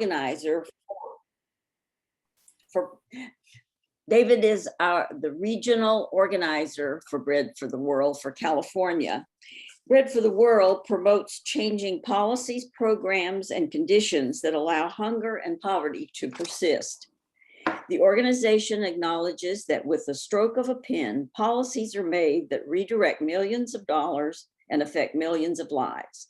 organizer for David is the regional organizer for Bread for the World for California. Bread for the World promotes changing policies, programs, and conditions that allow hunger and poverty to persist. The organization acknowledges that with the stroke of a pen, policies are made that redirect millions of dollars and affect millions of lives.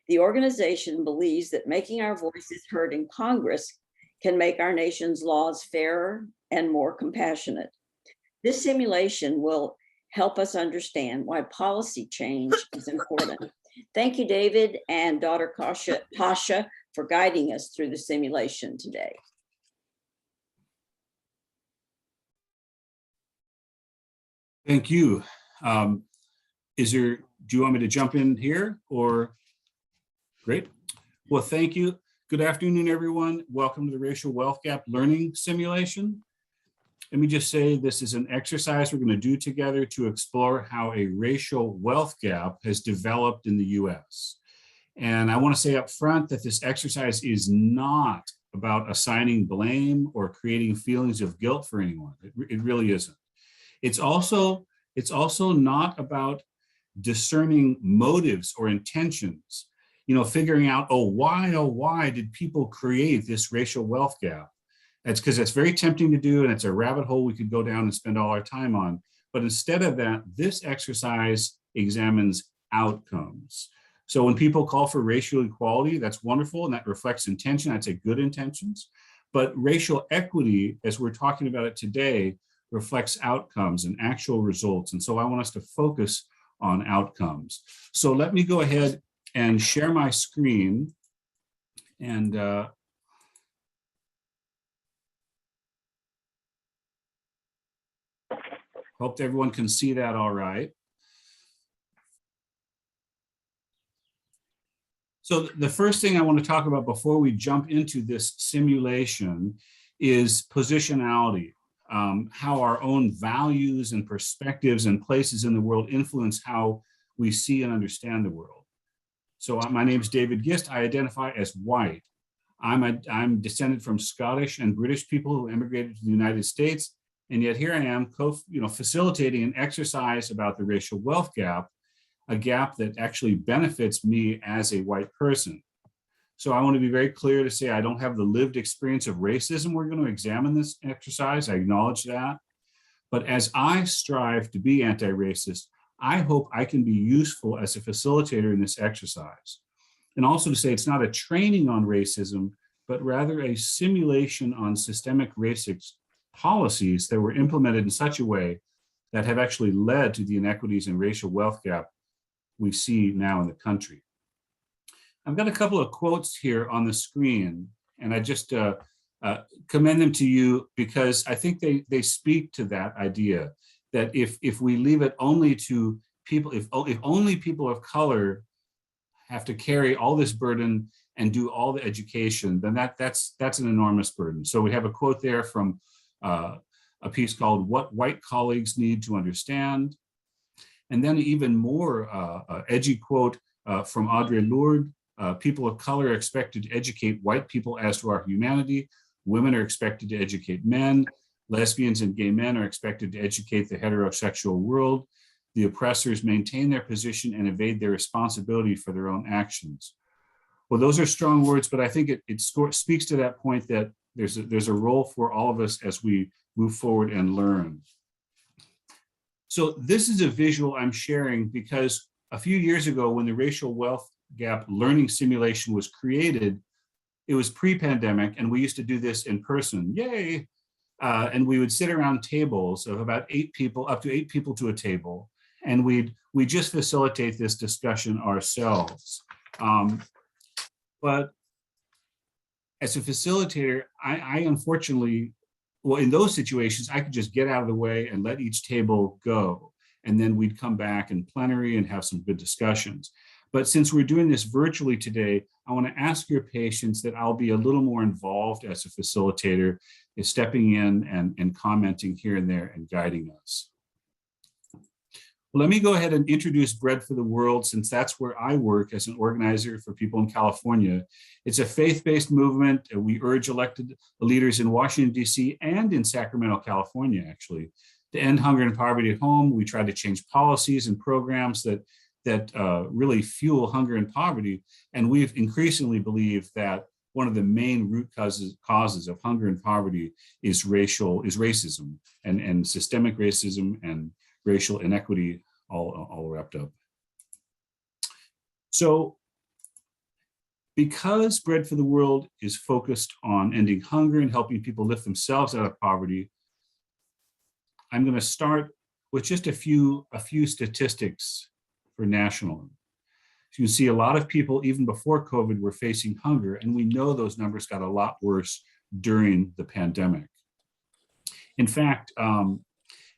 The organization believes that making our voices heard in Congress can make our nation's laws fairer and more compassionate. This simulation will help us understand why policy change is important. Thank you, David and daughter Tasha, for guiding us through the simulation today. Thank you. Do you want me to jump in here or? Great. Well, thank you. Good afternoon, everyone. Welcome to the Racial Wealth Gap Learning Simulation. Let me just say this is an exercise we're going to do together to explore how a racial wealth gap has developed in the US. And I want to say up front that this exercise is not about assigning blame or creating feelings of guilt for anyone. It really isn't. It's also not about discerning motives or intentions, figuring out, oh, why did people create this racial wealth gap? That's because it's very tempting to do, and it's a rabbit hole we could go down and spend all our time on. But instead of that, this exercise examines outcomes. So when people call for racial equality, that's wonderful, and that reflects intention. I'd say good intentions. But racial equity, as we're talking about it today, reflects outcomes and actual results. And so I want us to focus on outcomes. So let me go ahead and share my screen and hope everyone can see that all right. So the first thing I want to talk about before we jump into this simulation is positionality. How our own values and perspectives and places in the world influence how we see and understand the world. So my name is David Gist. I identify as white. I'm descended from Scottish and British people who immigrated to the United States, and yet here I am, facilitating an exercise about the racial wealth gap, a gap that actually benefits me as a white person. So I want to be very clear to say I don't have the lived experience of racism. We're going to examine this exercise. I acknowledge that. But as I strive to be anti-racist, I hope I can be useful as a facilitator in this exercise. And also to say it's not a training on racism, but rather a simulation on systemic racist policies that were implemented in such a way that have actually led to the inequities and racial wealth gap we see now in the country. I've got a couple of quotes here on the screen, and I just commend them to you because I think they speak to that idea that if we leave it only to people, if only people of color have to carry all this burden and do all the education, then that's an enormous burden. So we have a quote there from a piece called "What White Colleagues Need to Understand," and then an even more edgy quote from Audre Lorde. People of color are expected to educate white people as to our humanity. Women are expected to educate men. Lesbians and gay men are expected to educate the heterosexual world. The oppressors maintain their position and evade their responsibility for their own actions. Well, those are strong words, but I think it speaks to that point that there's a role for all of us as we move forward and learn. So this is a visual I'm sharing because a few years ago when the racial wealth gap learning simulation was created, it was pre-pandemic, and we used to do this in person. Yay! And we would sit around tables of about 8 people, up to 8 people to a table, and we just facilitate this discussion ourselves. But as a facilitator, I unfortunately, well, in those situations, I could just get out of the way and let each table go, and then we'd come back in plenary and have some good discussions. But since we're doing this virtually today, I want to ask your patience that I'll be a little more involved as a facilitator, is stepping in and commenting here and there and guiding us. Let me go ahead and introduce Bread for the World, since that's where I work as an organizer for people in California. It's a faith-based movement. We urge elected leaders in Washington, D.C. and in Sacramento, California, actually, to end hunger and poverty at home. We try to change policies and programs that really fuel hunger and poverty. And we've increasingly believed that one of the main root causes of hunger and poverty is racism and systemic racism and racial inequity all wrapped up. So because Bread for the World is focused on ending hunger and helping people lift themselves out of poverty, I'm going to start with just a few statistics for national. So you can see a lot of people, even before COVID, were facing hunger, and we know those numbers got a lot worse during the pandemic. In fact,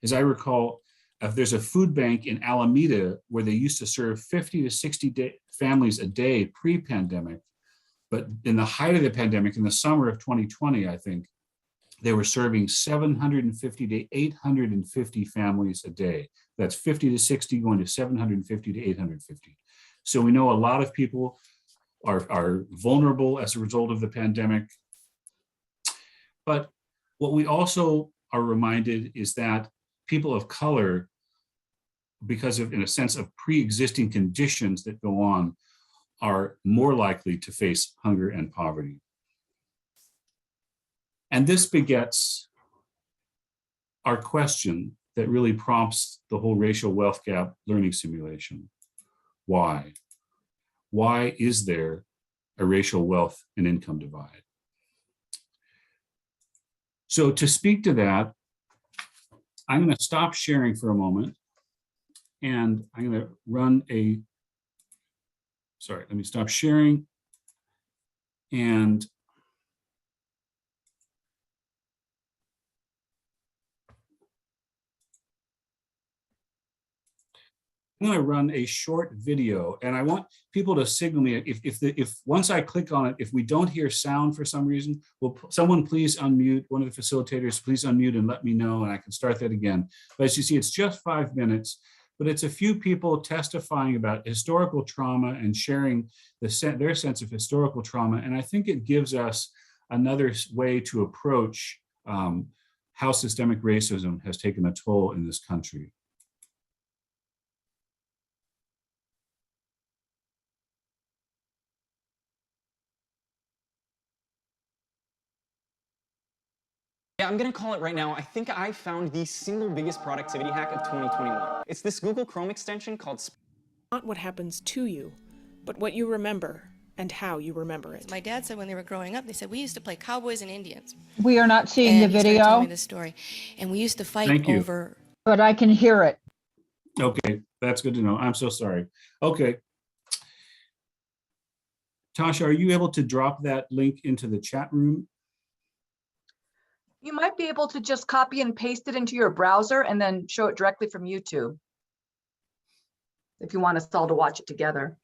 as I recall, there's a food bank in Alameda where they used to serve 50 to 60 families a day pre-pandemic, but in the height of the pandemic, in the summer of 2020, I think, they were serving 750 to 850 families a day. That's 50 to 60 going to 750 to 850. So we know a lot of people are vulnerable as a result of the pandemic. But what we also are reminded is that people of color, because of, in a sense, of pre-existing conditions that go on, are more likely to face hunger and poverty. And this begets our question that really prompts the whole racial wealth gap learning simulation. Why? Why is there a racial wealth and income divide? So to speak to that, I'm going to stop sharing for a moment, and I'm going to run a, sorry, let me stop sharing, and I'm going to run a short video, and I want people to signal me if once I click on it, if we don't hear sound for some reason, will someone please unmute, one of the facilitators, please unmute and let me know, and I can start that again. But as you see, it's just 5 minutes, but it's a few people testifying about historical trauma and sharing their sense of historical trauma. And I think it gives us another way to approach how systemic racism has taken a toll in this country. Yeah, I'm gonna call it right now. I think I found the single biggest productivity hack of 2021. It's this Google Chrome extension called Not what happens to you, but what you remember and how you remember it. My dad said when they were growing up, they said, we used to play cowboys and Indians. We are not seeing the And he started telling me video, this story. And we used to fight Thank you. over. but I can hear it. Okay, that's good to know. I'm so sorry. Okay. Tasha, are you able to drop that link into the chat room? You might be able to just copy and paste it into your browser and then show it directly from YouTube, if you want us all to watch it together.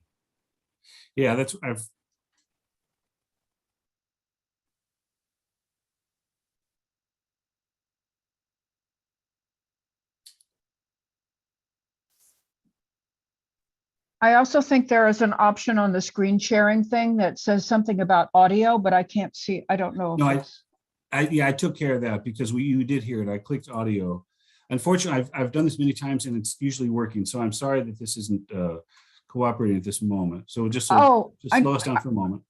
Yeah, I also think there is an option on the screen sharing thing that says something about audio, but I can't see. I don't know. No, if it's... I took care of that because you did hear it. I clicked audio. Unfortunately, I've done this many times and it's usually working. So I'm sorry that this isn't cooperating at this moment. So just slow us down for a moment.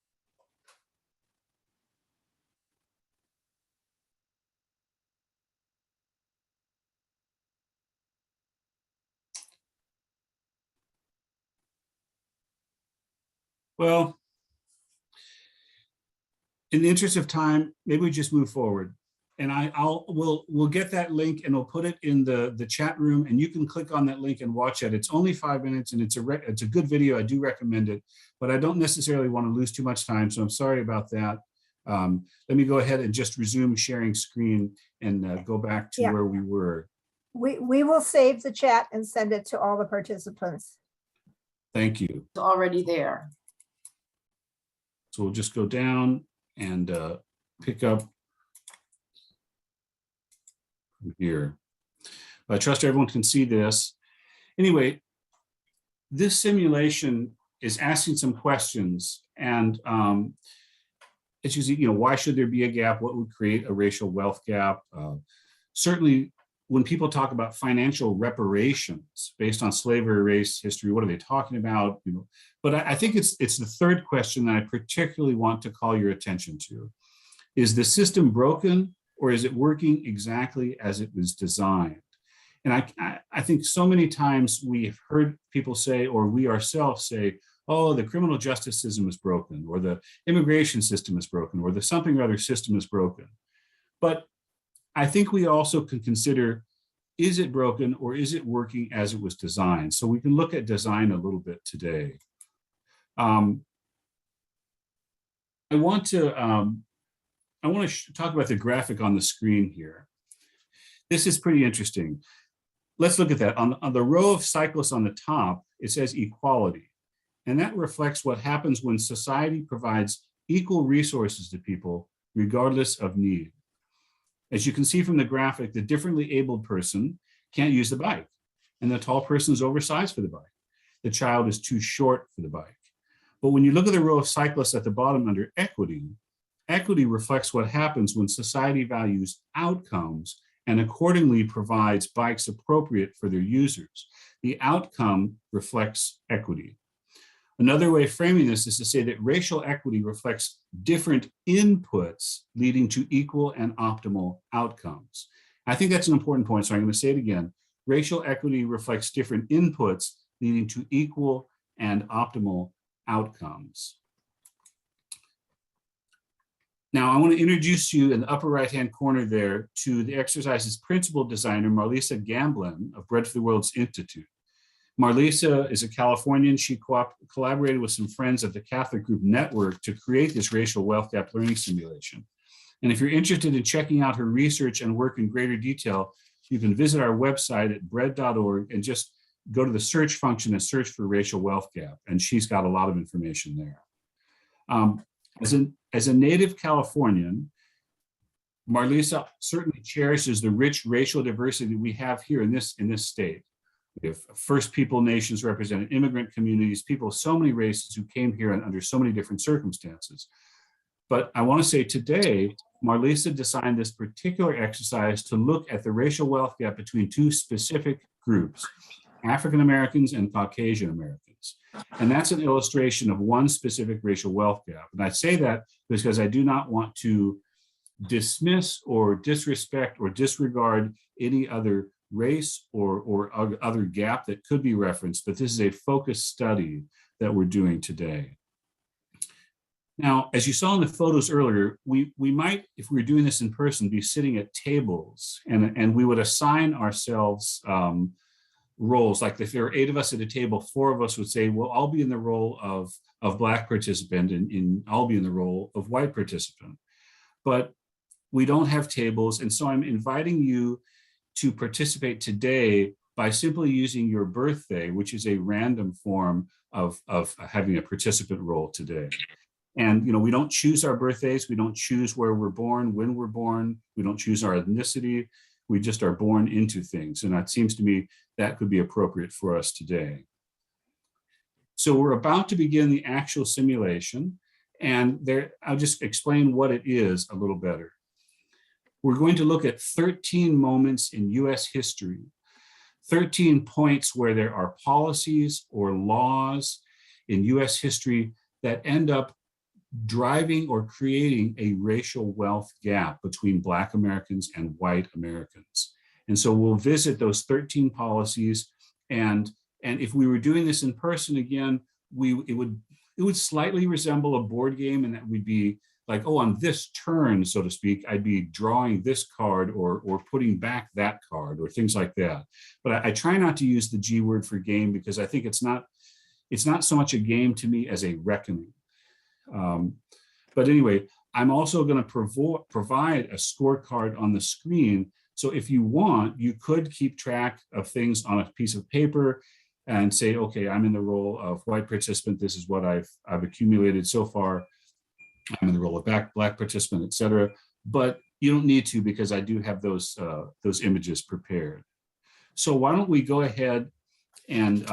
Well, in the interest of time, maybe we just move forward. And we'll get that link and we'll put it in the chat room, and you can click on that link and watch it. It's only 5 minutes and it's a good video. I do recommend it, but I don't necessarily want to lose too much time. So I'm sorry about that. Let me go ahead and just resume sharing screen and go back to where we were. We will save the chat and send it to all the participants. Thank you. It's already there. So we'll just go down and pick up from here. I trust everyone can see this. Anyway, this simulation is asking some questions, and it's usually, why should there be a gap? What would create a racial wealth gap? Certainly, when people talk about financial reparations based on slavery, race, history, what are they talking about? But I think it's the third question that I particularly want to call your attention to. Is the system broken, or is it working exactly as it was designed? And I think so many times we've heard people say, or we ourselves say, oh, the criminal justice system is broken, or the immigration system is broken, or the something or other system is broken. But I think we also can consider, is it broken, or is it working as it was designed? So we can look at design a little bit today. I want to talk about the graphic on the screen here. This is pretty interesting. Let's look at that. On the row of cyclists on the top, it says equality. And that reflects what happens when society provides equal resources to people, regardless of need. As you can see from the graphic, the differently abled person can't use the bike, and the tall person is oversized for the bike. The child is too short for the bike. But when you look at the row of cyclists at the bottom under equity, equity reflects what happens when society values outcomes and accordingly provides bikes appropriate for their users. The outcome reflects equity. Another way of framing this is to say that racial equity reflects different inputs leading to equal and optimal outcomes. I think that's an important point, so I'm going to say it again. Racial equity reflects different inputs leading to equal and optimal outcomes. Now, I want to introduce you in the upper right-hand corner there to the exercise's principal designer, Marlisa Gamblin of Bread for the World's Institute. Marlisa is a Californian. She collaborated with some friends at the Catholic Group Network to create this racial wealth gap learning simulation. And if you're interested in checking out her research and work in greater detail, you can visit our website at bread.org and just go to the search function and search for racial wealth gap. And she's got a lot of information there. As a native Californian, Marlisa certainly cherishes the rich racial diversity we have here in this state. We have First People nations represented, immigrant communities, people of so many races who came here under so many different circumstances. But I want to say today, Marlisa designed this particular exercise to look at the racial wealth gap between two specific groups, African Americans and Caucasian Americans. And that's an illustration of one specific racial wealth gap. And I say that because I do not want to dismiss or disrespect or disregard any other race or other gap that could be referenced, but this is a focused study that we're doing today. Now, as you saw in the photos earlier, we might, if we were doing this in person, be sitting at tables and we would assign ourselves roles. Like if there were 8 of us at a table, 4 of us would say, well, I'll be in the role of Black participant and I'll be in the role of white participant. But we don't have tables. And so I'm inviting you to participate today by simply using your birthday, which is a random form of having a participant role today. And we don't choose our birthdays. We don't choose where we're born, when we're born. We don't choose our ethnicity. We just are born into things. And it seems to me that could be appropriate for us today. So we're about to begin the actual simulation. And I'll just explain what it is a little better. We're going to look at 13 moments in US history, 13 points where there are policies or laws in US history that end up driving or creating a racial wealth gap between Black Americans and white Americans. And so we'll visit those 13 policies. And if we were doing this in person again, it would slightly resemble a board game, and that we'd be like, oh, on this turn, so to speak, I'd be drawing this card or putting back that card or things like that. But I try not to use the G word for game because I think it's not so much a game to me as a reckoning. But anyway, I'm also going to provide a scorecard on the screen. So if you want, you could keep track of things on a piece of paper and say, okay, I'm in the role of white participant. This is what I've accumulated so far. I'm in the role of Black participant, et cetera. But you don't need to because I do have those images prepared. So why don't we go ahead and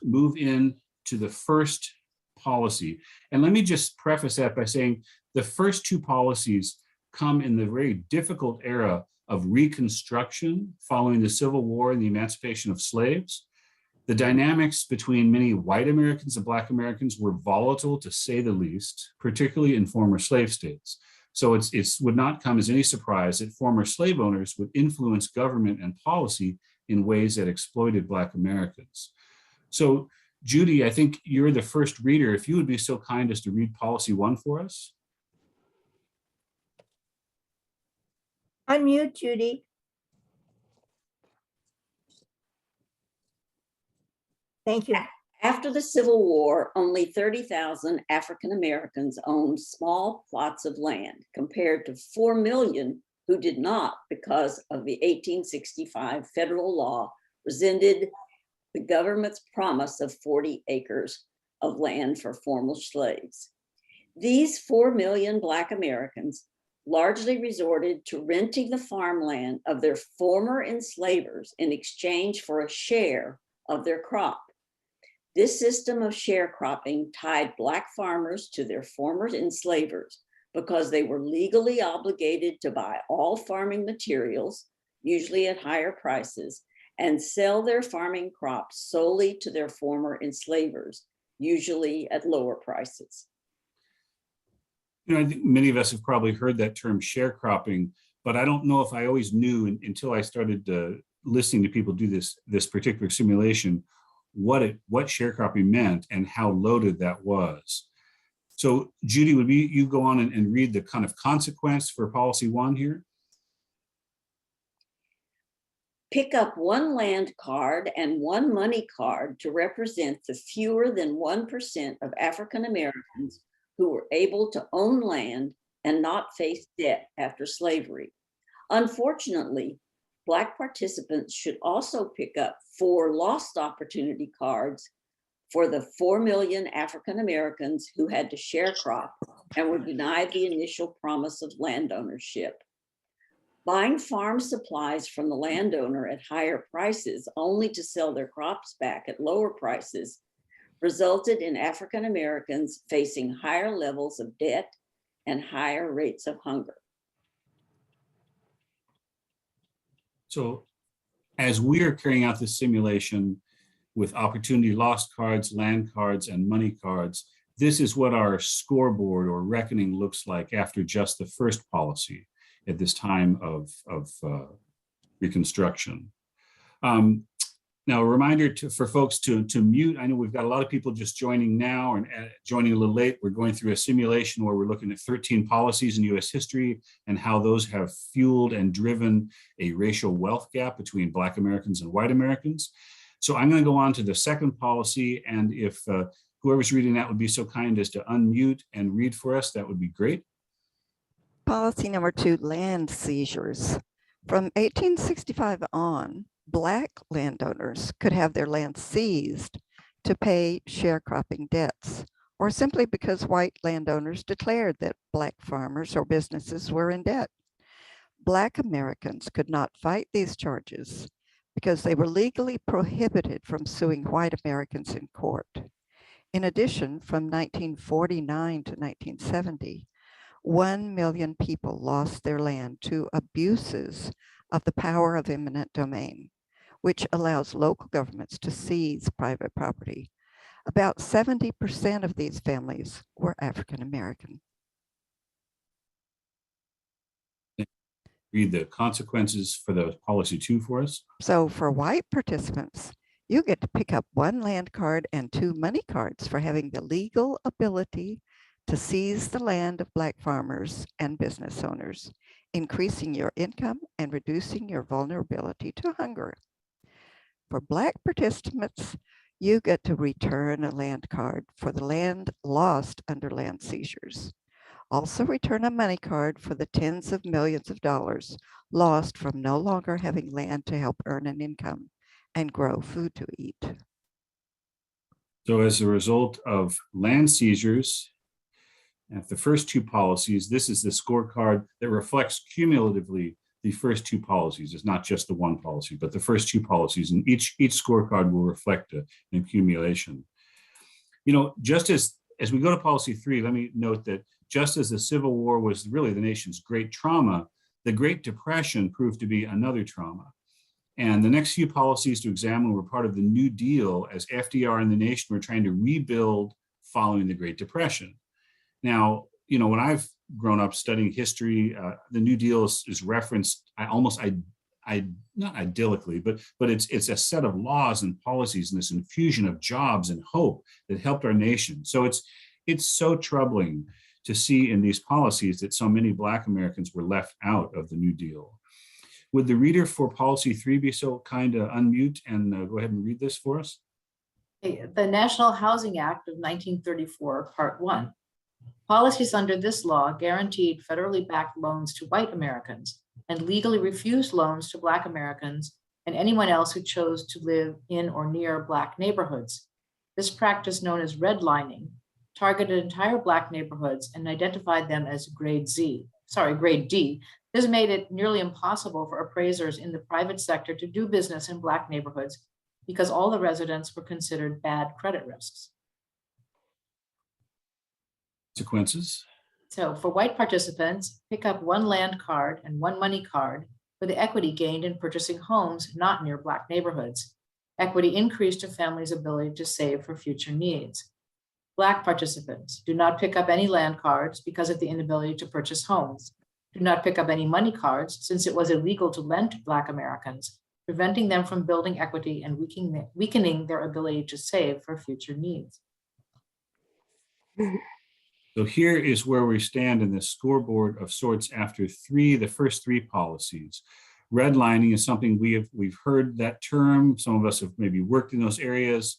move in to the first policy. And let me just preface that by saying the first two policies come in the very difficult era of Reconstruction following the Civil War and the emancipation of slaves. The dynamics between many white Americans and Black Americans were volatile, to say the least, particularly in former slave states. So it would not come as any surprise that former slave owners would influence government and policy in ways that exploited Black Americans. So Judy, I think you're the first reader. If you would be so kind as to read policy 1 for us. Unmute, Judy. Thank you. After the Civil War, only 30,000 African Americans owned small plots of land compared to 4 million who did not because of the 1865 federal law rescinded the government's promise of 40 acres of land for former slaves. These 4 million Black Americans largely resorted to renting the farmland of their former enslavers in exchange for a share of their crop. This system of sharecropping tied Black farmers to their former enslavers because they were legally obligated to buy all farming materials, usually at higher prices, and sell their farming crops solely to their former enslavers, usually at lower prices. You know, I think many of us have probably heard that term sharecropping, but I don't know if I always knew until I started listening to people do this particular simulation, what sharecropping meant and how loaded that was. So Judy, would you go on and read the kind of consequence for policy 1 here? Pick up 1 land card and 1 money card to represent the fewer than 1% of African Americans who were able to own land and not face debt after slavery. Unfortunately, Black participants should also pick up 4 lost opportunity cards for the 4 million African Americans who had to sharecrop and were denied the initial promise of land ownership. Buying farm supplies from the landowner at higher prices only to sell their crops back at lower prices resulted in African Americans facing higher levels of debt and higher rates of hunger. So as we are carrying out this simulation with opportunity lost cards, land cards, and money cards, this is what our scoreboard or reckoning looks like after just the first policy at this time of Reconstruction. Now, a reminder for folks to mute. I know we've got a lot of people just joining now and joining a little late. We're going through a simulation where we're looking at 13 policies in US history and how those have fueled and driven a racial wealth gap between Black Americans and white Americans. So I'm going to go on to the second policy, and if whoever's reading that would be so kind as to unmute and read for us, that would be great. Policy number 2, land seizures. From 1865 on, Black landowners could have their land seized to pay sharecropping debts, or simply because white landowners declared that Black farmers or businesses were in debt. Black Americans could not fight these charges because they were legally prohibited from suing white Americans in court. In addition, from 1949 to 1970, 1 million people lost their land to abuses of the power of eminent domain, which allows local governments to seize private property. About 70% of these families were African American. Read the consequences for the policy 2 for us. So for white participants, you get to pick up 1 land card and 2 money cards for having the legal ability to seize the land of Black farmers and business owners, increasing your income and reducing your vulnerability to hunger. For Black participants, you get to return a land card for the land lost under land seizures. Also return a money card for the tens of millions of dollars lost from no longer having land to help earn an income and grow food to eat. So as a result of land seizures, at the first 2 policies, this is the scorecard that reflects cumulatively the first two policies. It's not just the one policy, but the first two policies, and each scorecard will reflect an accumulation. You know, just as we go to policy 3, let me note that just as the Civil War was really the nation's great trauma, the Great Depression proved to be another trauma. And the next few policies to examine were part of the New Deal as FDR and the nation were trying to rebuild following the Great Depression. Now, you know, when I've grown up studying history, the New Deal is referenced not idyllically, but it's a set of laws and policies and this infusion of jobs and hope that helped our nation. So it's so troubling to see in these policies that so many Black Americans were left out of the New Deal. Would the reader for policy 3 be so kind to unmute and go ahead and read this for us? The National Housing Act of 1934, Part 1. Policies under this law guaranteed federally backed loans to white Americans and legally refused loans to Black Americans and anyone else who chose to live in or near Black neighborhoods. This practice, known as redlining, targeted entire Black neighborhoods and identified them as grade D. This made it nearly impossible for appraisers in the private sector to do business in Black neighborhoods because all the residents were considered bad credit risks. Consequences? So for white participants, pick up one land card and one money card for the equity gained in purchasing homes not near Black neighborhoods. Equity increased a family's ability to save for future needs. Black participants, do not pick up any land cards because of the inability to purchase homes. Do not pick up any money cards since it was illegal to lend to Black Americans, preventing them from building equity and weakening their ability to save for future needs. So here is where we stand in the scoreboard of sorts after the first three policies. Redlining is something we've heard that term. Some of us have maybe worked in those areas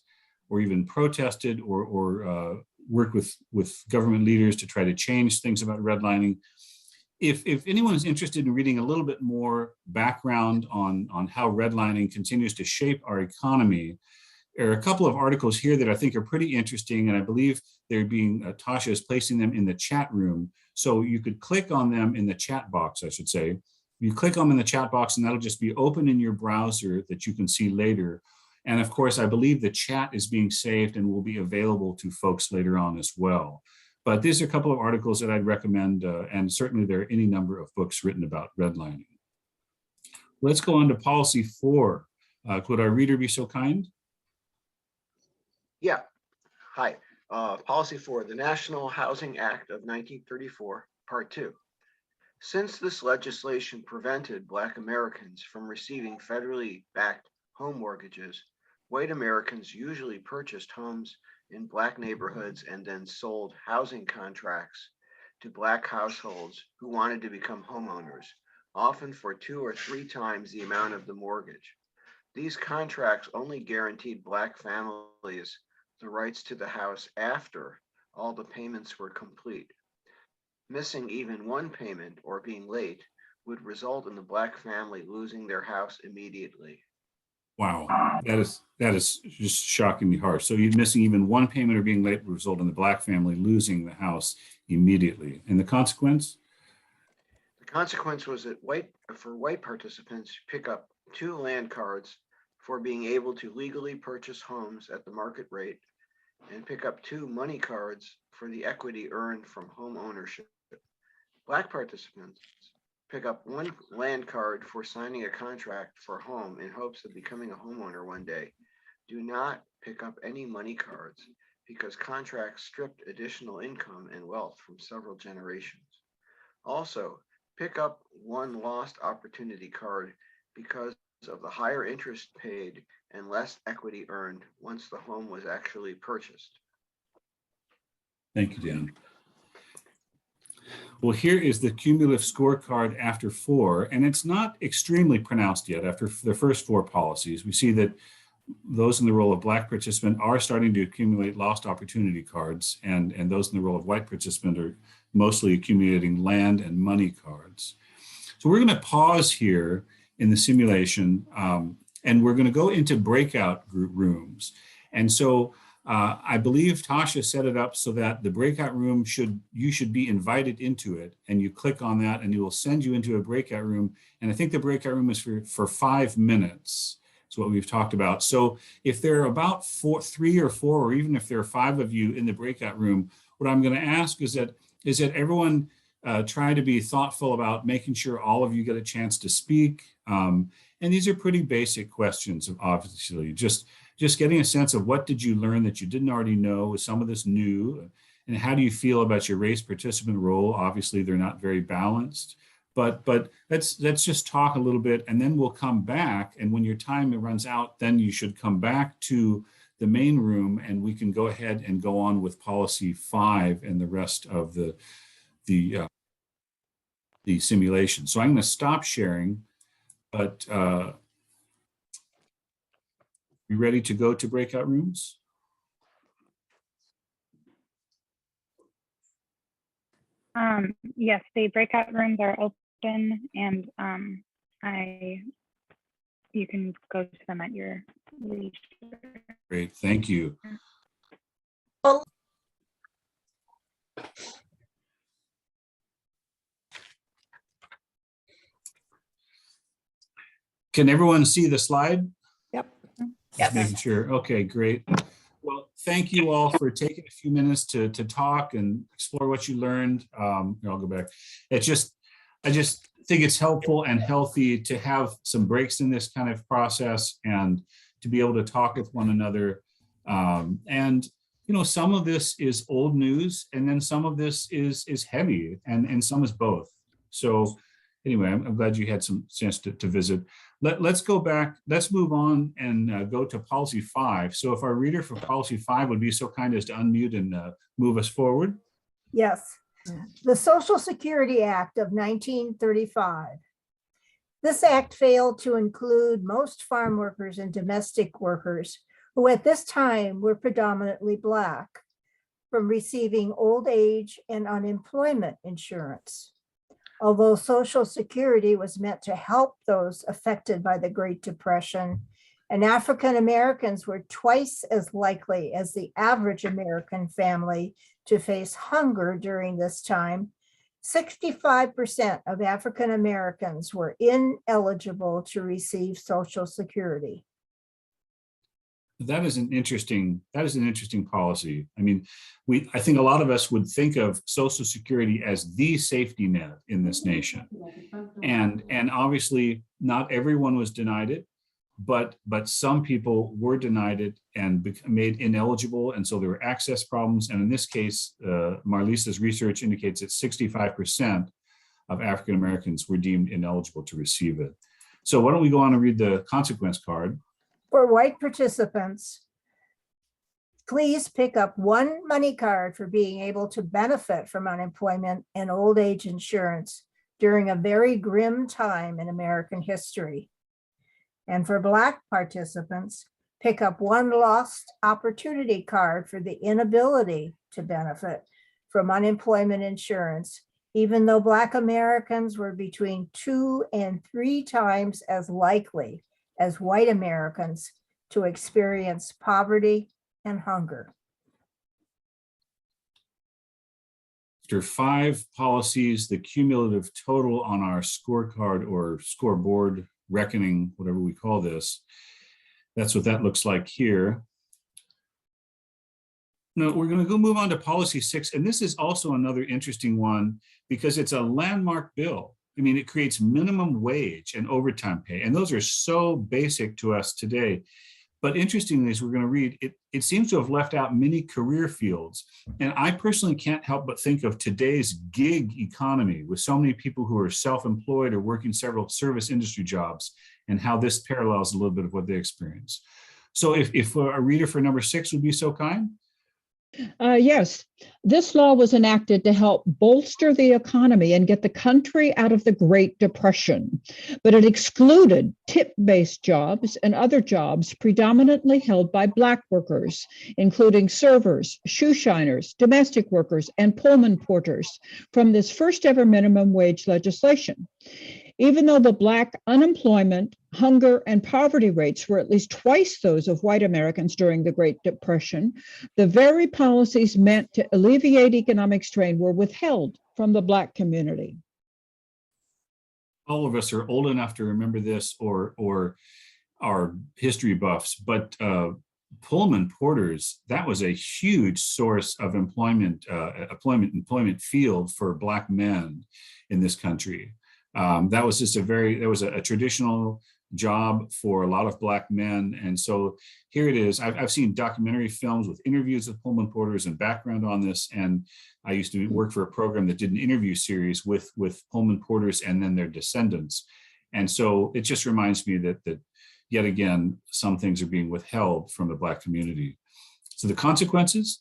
or even protested or worked with government leaders to try to change things about redlining. If anyone is interested in reading a little bit more background on how redlining continues to shape our economy, there are a couple of articles here that I think are pretty interesting, and I believe they're being, Tasha is placing them in the chat room. So you could click on them in the chat box, I should say. You click on them in the chat box and that'll just be open in your browser that you can see later. And of course, I believe the chat is being saved and will be available to folks later on as well. But these are a couple of articles that I'd recommend, and certainly there are any number of books written about redlining. Let's go on to policy 4. Could our reader be so kind? Yeah. Hi. Policy 4, the National Housing Act of 1934, Part 2. Since this legislation prevented Black Americans from receiving federally backed home mortgages, white Americans usually purchased homes in Black neighborhoods and then sold housing contracts to Black households who wanted to become homeowners, often for 2 or 3 times the amount of the mortgage. These contracts only guaranteed Black families the rights to the house after all the payments were complete. Missing even one payment or being late would result in the Black family losing their house immediately. Wow, that is just shockingly harsh. So you're missing even one payment or being late would result in the Black family losing the house immediately. And the consequence? The consequence was that for white participants pick up 2 land cards for being able to legally purchase homes at the market rate and pick up 2 money cards for the equity earned from home ownership. Black participants pick up 1 land card for signing a contract for a home in hopes of becoming a homeowner one day. Do not pick up any money cards because contracts stripped additional income and wealth from several generations. Also, pick up 1 lost opportunity card because of the higher interest paid and less equity earned once the home was actually purchased. Thank you, Dan. Well, here is the cumulative scorecard after 4, and it's not extremely pronounced yet. After the first 4 policies, we see that those in the role of Black participant are starting to accumulate lost opportunity cards, and those in the role of white participant are mostly accumulating land and money cards. So we're going to pause here in the simulation, and we're going to go into breakout rooms. And so I believe Tasha set it up so that the breakout room you should be invited into it, and you click on that and it will send you into a breakout room. And I think the breakout room is for 5 minutes. Is what we've talked about. So if there are about 3 or 4, or even if there are 5 of you in the breakout room, what I'm going to ask is that everyone try to be thoughtful about making sure all of you get a chance to speak. And these are pretty basic questions, obviously. Just getting a sense of what did you learn that you didn't already know? Is some of this new? And how do you feel about your race participant role? Obviously, they're not very balanced. But let's just talk a little bit, and then we'll come back. And when your time runs out, then you should come back to the main room, and we can go ahead and go on with policy 5 and the rest of the simulation. So I'm going to stop sharing, but you ready to go to breakout rooms? Yes, the breakout rooms are open, and you can go to them at your leisure. Great, thank you. Can everyone see the slide? Yep. Just making sure. Okay, great. Well, thank you all for taking a few minutes to talk and explore what you learned. I'll go back. I just think it's helpful and healthy to have some breaks in this kind of process and to be able to talk with one another. And you know, some of this is old news, and then some of this is heavy, and some is both. So anyway, I'm glad you had some chance to visit. Let's go back. Let's move on and go to policy 5. So if our reader for policy 5 would be so kind as to unmute and move us forward. Yes. The Social Security Act of 1935. This act failed to include most farm workers and domestic workers who at this time were predominantly Black from receiving old age and unemployment insurance. Although Social Security was meant to help those affected by the Great Depression, and African Americans were twice as likely as the average American family to face hunger during this time, 65% of African Americans were ineligible to receive Social Security. That is an interesting policy. I mean, I think a lot of us would think of Social Security as the safety net in this nation. And obviously not everyone was denied it, but some people were denied it and made ineligible. And so there were access problems. And in this case, Marlisa's research indicates that 65% of African Americans were deemed ineligible to receive it. So why don't we go on and read the consequence card? For white participants, please pick up one money card for being able to benefit from unemployment and old age insurance during a very grim time in American history. And for Black participants, pick up one lost opportunity card for the inability to benefit from unemployment insurance, even though Black Americans were between 2 and 3 times as likely as white Americans to experience poverty and hunger. After 5 policies, the cumulative total on our scorecard or scoreboard reckoning, whatever we call this, that's what that looks like here. Now we're going to go move on to policy 6, and this is also another interesting one because it's a landmark bill. I mean, it creates minimum wage and overtime pay, and those are so basic to us today. But interestingly, as we're going to read, it seems to have left out many career fields. And I personally can't help but think of today's gig economy with so many people who are self-employed or working several service industry jobs, and how this parallels a little bit of what they experience. So if a reader for number 6 would be so kind. Yes, this law was enacted to help bolster the economy and get the country out of the Great Depression, but it excluded tip-based jobs and other jobs predominantly held by Black workers, including servers, shoe shiners, domestic workers, and Pullman porters from this first ever minimum wage legislation. Even though the Black unemployment, hunger, and poverty rates were at least twice those of white Americans during the Great Depression, the very policies meant to alleviate economic strain were withheld from the Black community. All of us are old enough to remember this, or are history buffs, but Pullman porters, that was a huge source of employment field for Black men in this country. That was just a traditional job for a lot of Black men. And so here it is. I've seen documentary films with interviews with Pullman porters and background on this. And I used to work for a program that did an interview series with Pullman porters and then their descendants. And so it just reminds me that yet again, some things are being withheld from the Black community. So the consequences?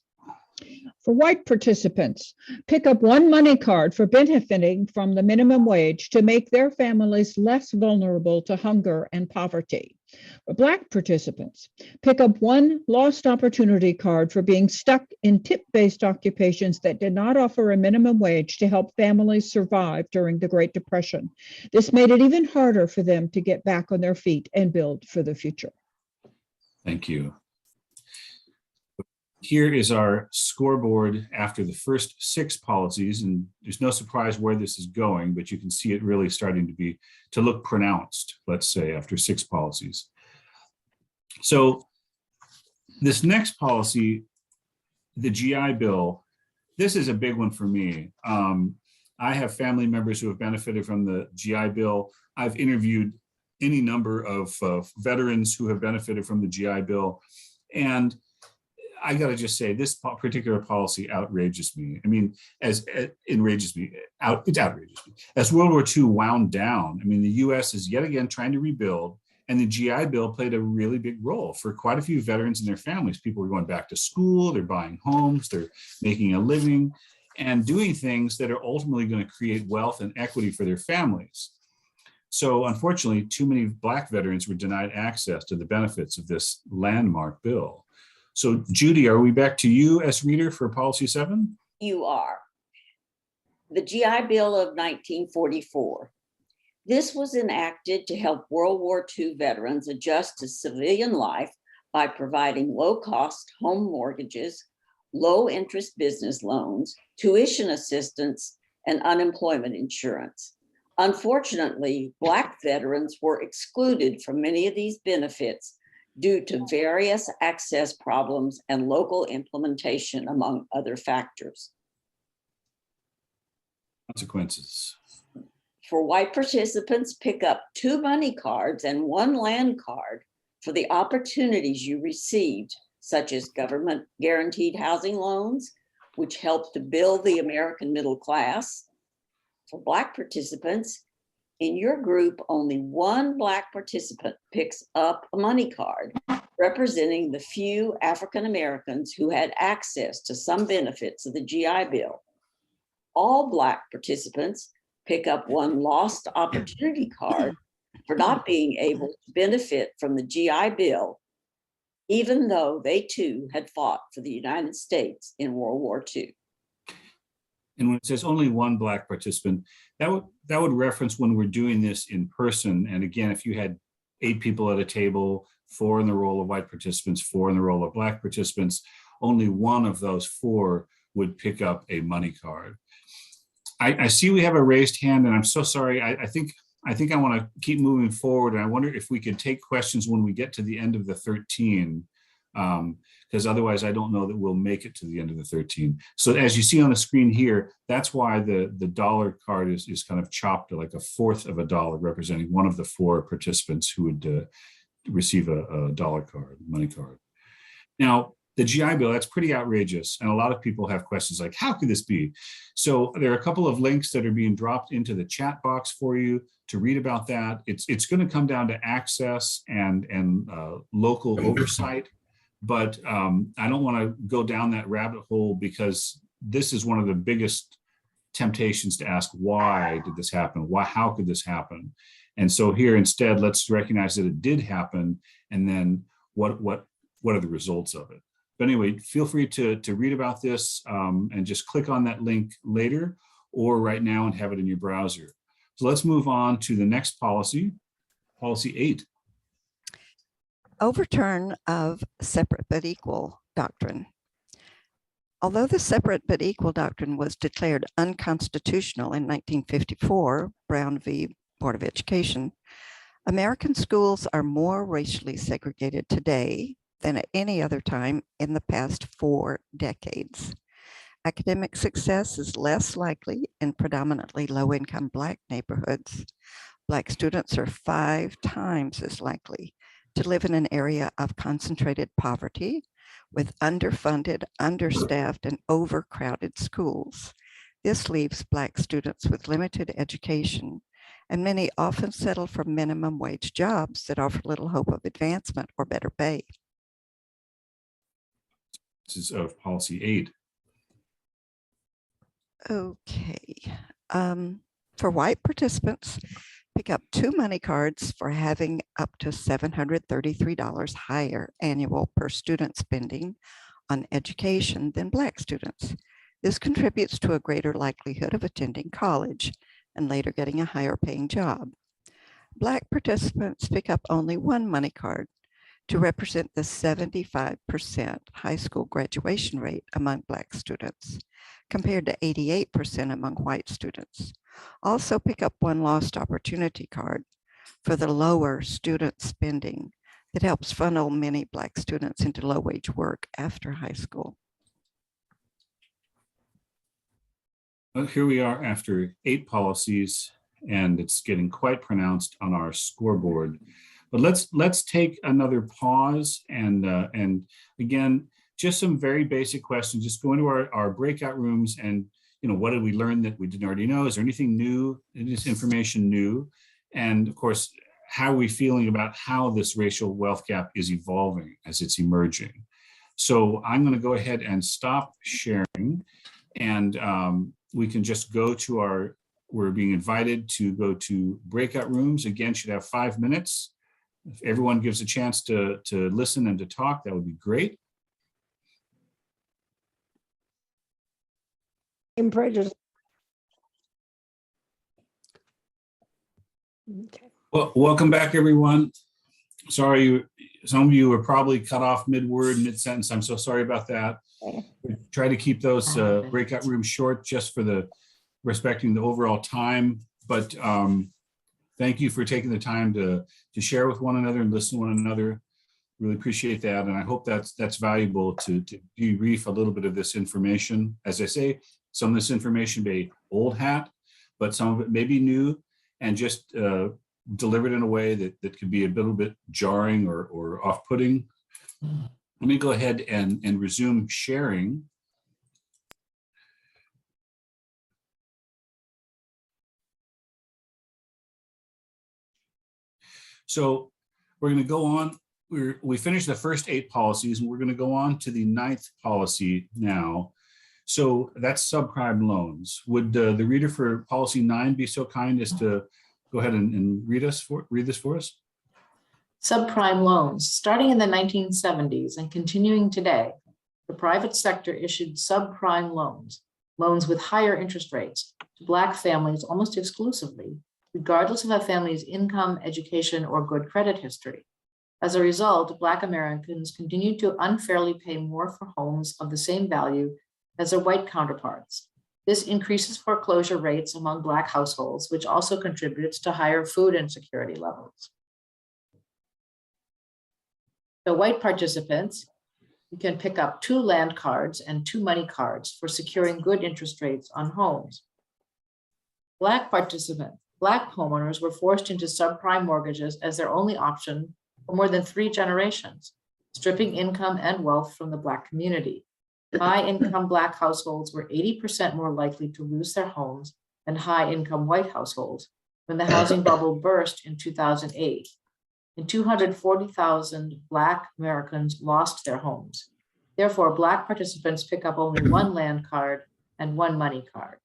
For white participants, pick up one money card for benefiting from the minimum wage to make their families less vulnerable to hunger and poverty. For Black participants, pick up one lost opportunity card for being stuck in tip-based occupations that did not offer a minimum wage to help families survive during the Great Depression. This made it even harder for them to get back on their feet and build for the future. Thank you. Here is our scoreboard after the first 6 policies, and there's no surprise where this is going, but you can see it really starting to look pronounced, let's say, after 6 policies. So this next policy, the GI Bill, this is a big one for me. I have family members who have benefited from the GI Bill. I've interviewed any number of veterans who have benefited from the GI Bill, and I got to just say, this particular policy outrages me. I mean, it outrages me. As World War II wound down, I mean, the US is yet again trying to rebuild, and the GI Bill played a really big role for quite a few veterans and their families. People were going back to school, they're buying homes, they're making a living, and doing things that are ultimately going to create wealth and equity for their families. So unfortunately, too many Black veterans were denied access to the benefits of this landmark bill. So Judy, are we back to you as reader for policy 7? You are. The GI Bill of 1944. This was enacted to help World War II veterans adjust to civilian life by providing low-cost home mortgages, low-interest business loans, tuition assistance, and unemployment insurance. Unfortunately, Black veterans were excluded from many of these benefits due to various access problems and local implementation, among other factors. Consequences. For white participants, pick up 2 money cards and 1 land card for the opportunities you received, such as government guaranteed housing loans, which help to build the American middle class. For Black participants, in your group, only 1 Black participant picks up a money card, representing the few African Americans who had access to some benefits of the GI Bill. All Black participants pick up 1 lost opportunity card for not being able to benefit from the GI Bill, even though they too had fought for the United States in World War II. And when it says only 1 Black participant, that would reference when we're doing this in person. And again, if you had 8 people at a table, 4 in the role of white participants, 4 in the role of Black participants, only 1 of those 4 would pick up a money card. I see we have a raised hand, and I'm so sorry. I think I want to keep moving forward, and I wonder if we could take questions when we get to the end of the 13. Because otherwise I don't know that we'll make it to the end of the 13. So as you see on the screen here, that's why the dollar card is kind of chopped to like 1/4 of a dollar, representing 1 of the 4 participants who would receive a dollar card, money card. Now, the GI Bill, that's pretty outrageous. And a lot of people have questions like, how could this be? So there are a couple of links that are being dropped into the chat box for you to read about that. It's going to come down to access and local oversight. But I don't want to go down that rabbit hole, because this is one of the biggest temptations to ask, why did this happen? How could this happen? And so here instead, let's recognize that it did happen, and then what are the results of it? But anyway, feel free to read about this and just click on that link later or right now and have it in your browser. So let's move on to the next policy, policy 8. Overturn of separate but equal doctrine. Although the separate but equal doctrine was declared unconstitutional in 1954, Brown v. Board of Education, American schools are more racially segregated today than at any other time in the past 4 decades. Academic success is less likely in predominantly low-income Black neighborhoods. Black students are 5 times as likely to live in an area of concentrated poverty with underfunded, understaffed, and overcrowded schools. This leaves Black students with limited education, and many often settle for minimum wage jobs that offer little hope of advancement or better pay. This is of policy 8. Okay. For white participants, pick up 2 money cards for having up to $733 higher annual per student spending on education than Black students. This contributes to a greater likelihood of attending college and later getting a higher paying job. Black participants pick up only 1 money card to represent the 75% high school graduation rate among Black students, compared to 88% among white students. Also pick up 1 lost opportunity card for the lower student spending that helps funnel many Black students into low-wage work after high school. Well, here we are after 8 policies, and it's getting quite pronounced on our scoreboard. But let's take another pause, and again, just some very basic questions. Just go into our breakout rooms, and what did we learn that we didn't already know? Is there anything new? Is this information new? And of course, how are we feeling about how this racial wealth gap is evolving as it's emerging? So I'm going to go ahead and stop sharing, and we can just go to we're being invited to go to breakout rooms. Again, should have 5 minutes. If everyone gives a chance to listen and to talk, that would be great. Prejudice. Okay. Well, welcome back, everyone. Sorry, some of you were probably cut off mid-word, mid-sentence. I'm so sorry about that. We try to keep those breakout rooms short just for respecting the overall time. But thank you for taking the time to share with one another and listen to one another. Really appreciate that. And I hope that's valuable to debrief a little bit of this information. As I say, some of this information may be old hat, but some of it may be new and just delivered in a way that could be a little bit jarring or off-putting. Let me go ahead and resume sharing. So we're going to go on. We finished the first 8 policies, and we're going to go on to the 9th policy now. So that's subprime loans. Would the reader for policy 9 be so kind as to go ahead and read this for us? Subprime loans. Starting in the 1970s and continuing today, the private sector issued subprime loans, loans with higher interest rates, to Black families almost exclusively, regardless of a family's income, education, or good credit history. As a result, Black Americans continue to unfairly pay more for homes of the same value as their white counterparts. This increases foreclosure rates among Black households, which also contributes to higher food insecurity levels. The white participants, you can pick up 2 land cards and 2 money cards for securing good interest rates on homes. Black homeowners were forced into subprime mortgages as their only option for more than 3 generations, stripping income and wealth from the Black community. High-income Black households were 80% more likely to lose their homes than high-income white households when the housing bubble burst in 2008. And 240,000 Black Americans lost their homes. Therefore, Black participants pick up only 1 land card and 1 money card.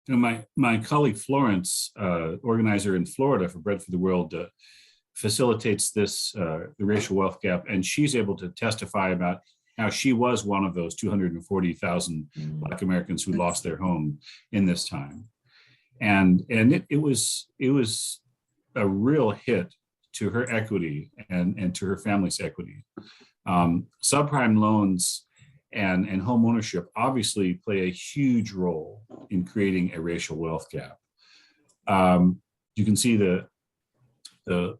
My colleague Florence, organizer in Florida for Bread for the World, facilitates this, the racial wealth gap, and she's able to testify about how she was one of those 240,000 Black Americans who lost their home in this time. And it was a real hit to her equity and to her family's equity. Subprime loans and home ownership obviously play a huge role in creating a racial wealth gap. You can see the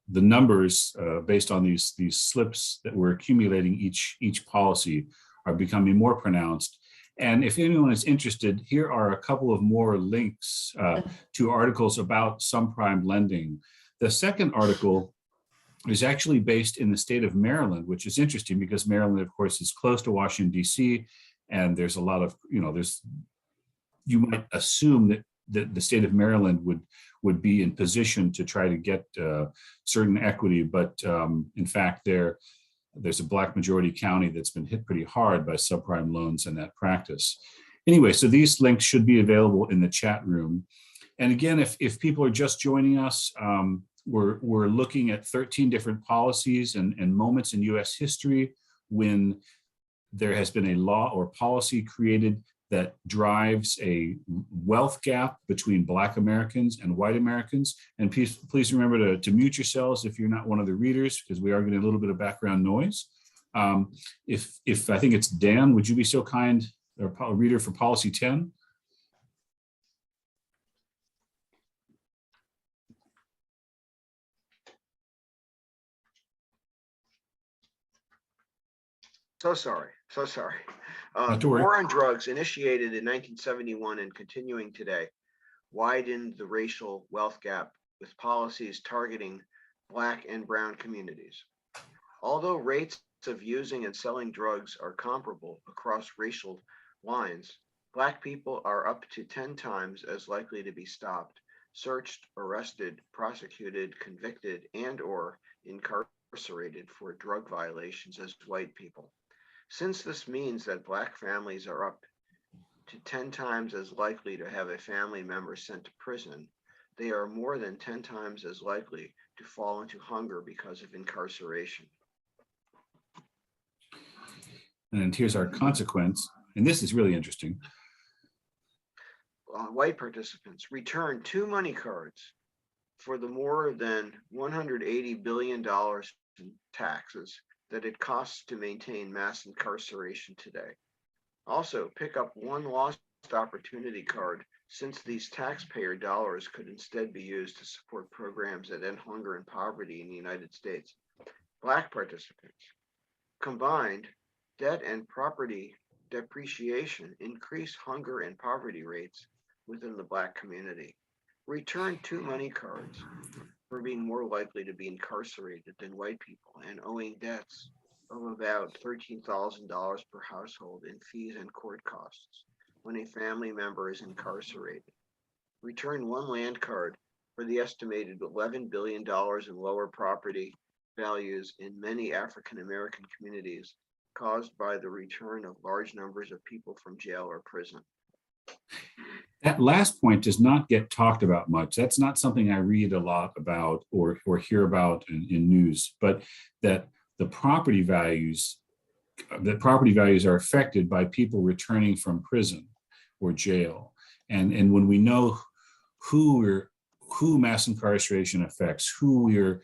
numbers based on these slips that we're accumulating each policy are becoming more pronounced. And if anyone is interested, here are a couple of more links to articles about subprime lending. The second article is actually based in the state of Maryland, which is interesting because Maryland, of course, is close to Washington, D.C. And there's a lot of, you might assume that the state of Maryland would be in position to try to get certain equity. But in fact, there's a Black majority county that's been hit pretty hard by subprime loans and that practice. Anyway, so these links should be available in the chat room. And again, if people are just joining us, we're looking at 13 different policies and moments in US history when there has been a law or policy created that drives a wealth gap between Black Americans and white Americans. And please remember to mute yourselves if you're not one of the readers, because we are getting a little bit of background noise. If I think it's Dan, would you be so kind, or reader for policy 10? So sorry. Not to worry. War on drugs, initiated in 1971 and continuing today, widened the racial wealth gap with policies targeting Black and brown communities. Although rates of using and selling drugs are comparable across racial lines, Black people are up to 10 times as likely to be stopped, searched, arrested, prosecuted, convicted, and/or incarcerated for drug violations as white people. Since this means that Black families are up to 10 times as likely to have a family member sent to prison, they are more than 10 times as likely to fall into hunger because of incarceration. And here's our consequence. And this is really interesting. White participants return 2 money cards for the more than $180 billion in taxes that it costs to maintain mass incarceration today. Also, pick up 1 lost opportunity card, since these taxpayer dollars could instead be used to support programs that end hunger and poverty in the United States. Black participants. Combined, debt and property depreciation increase hunger and poverty rates within the Black community. Return 2 money cards for being more likely to be incarcerated than white people and owing debts of about $13,000 per household in fees and court costs when a family member is incarcerated. Return 1 land card for the estimated $11 billion in lower property values in many African American communities caused by the return of large numbers of people from jail or prison. That last point does not get talked about much. That's not something I read a lot about or hear about in news, but that the property values are affected by people returning from prison or jail. And when we know who mass incarceration affects, who we're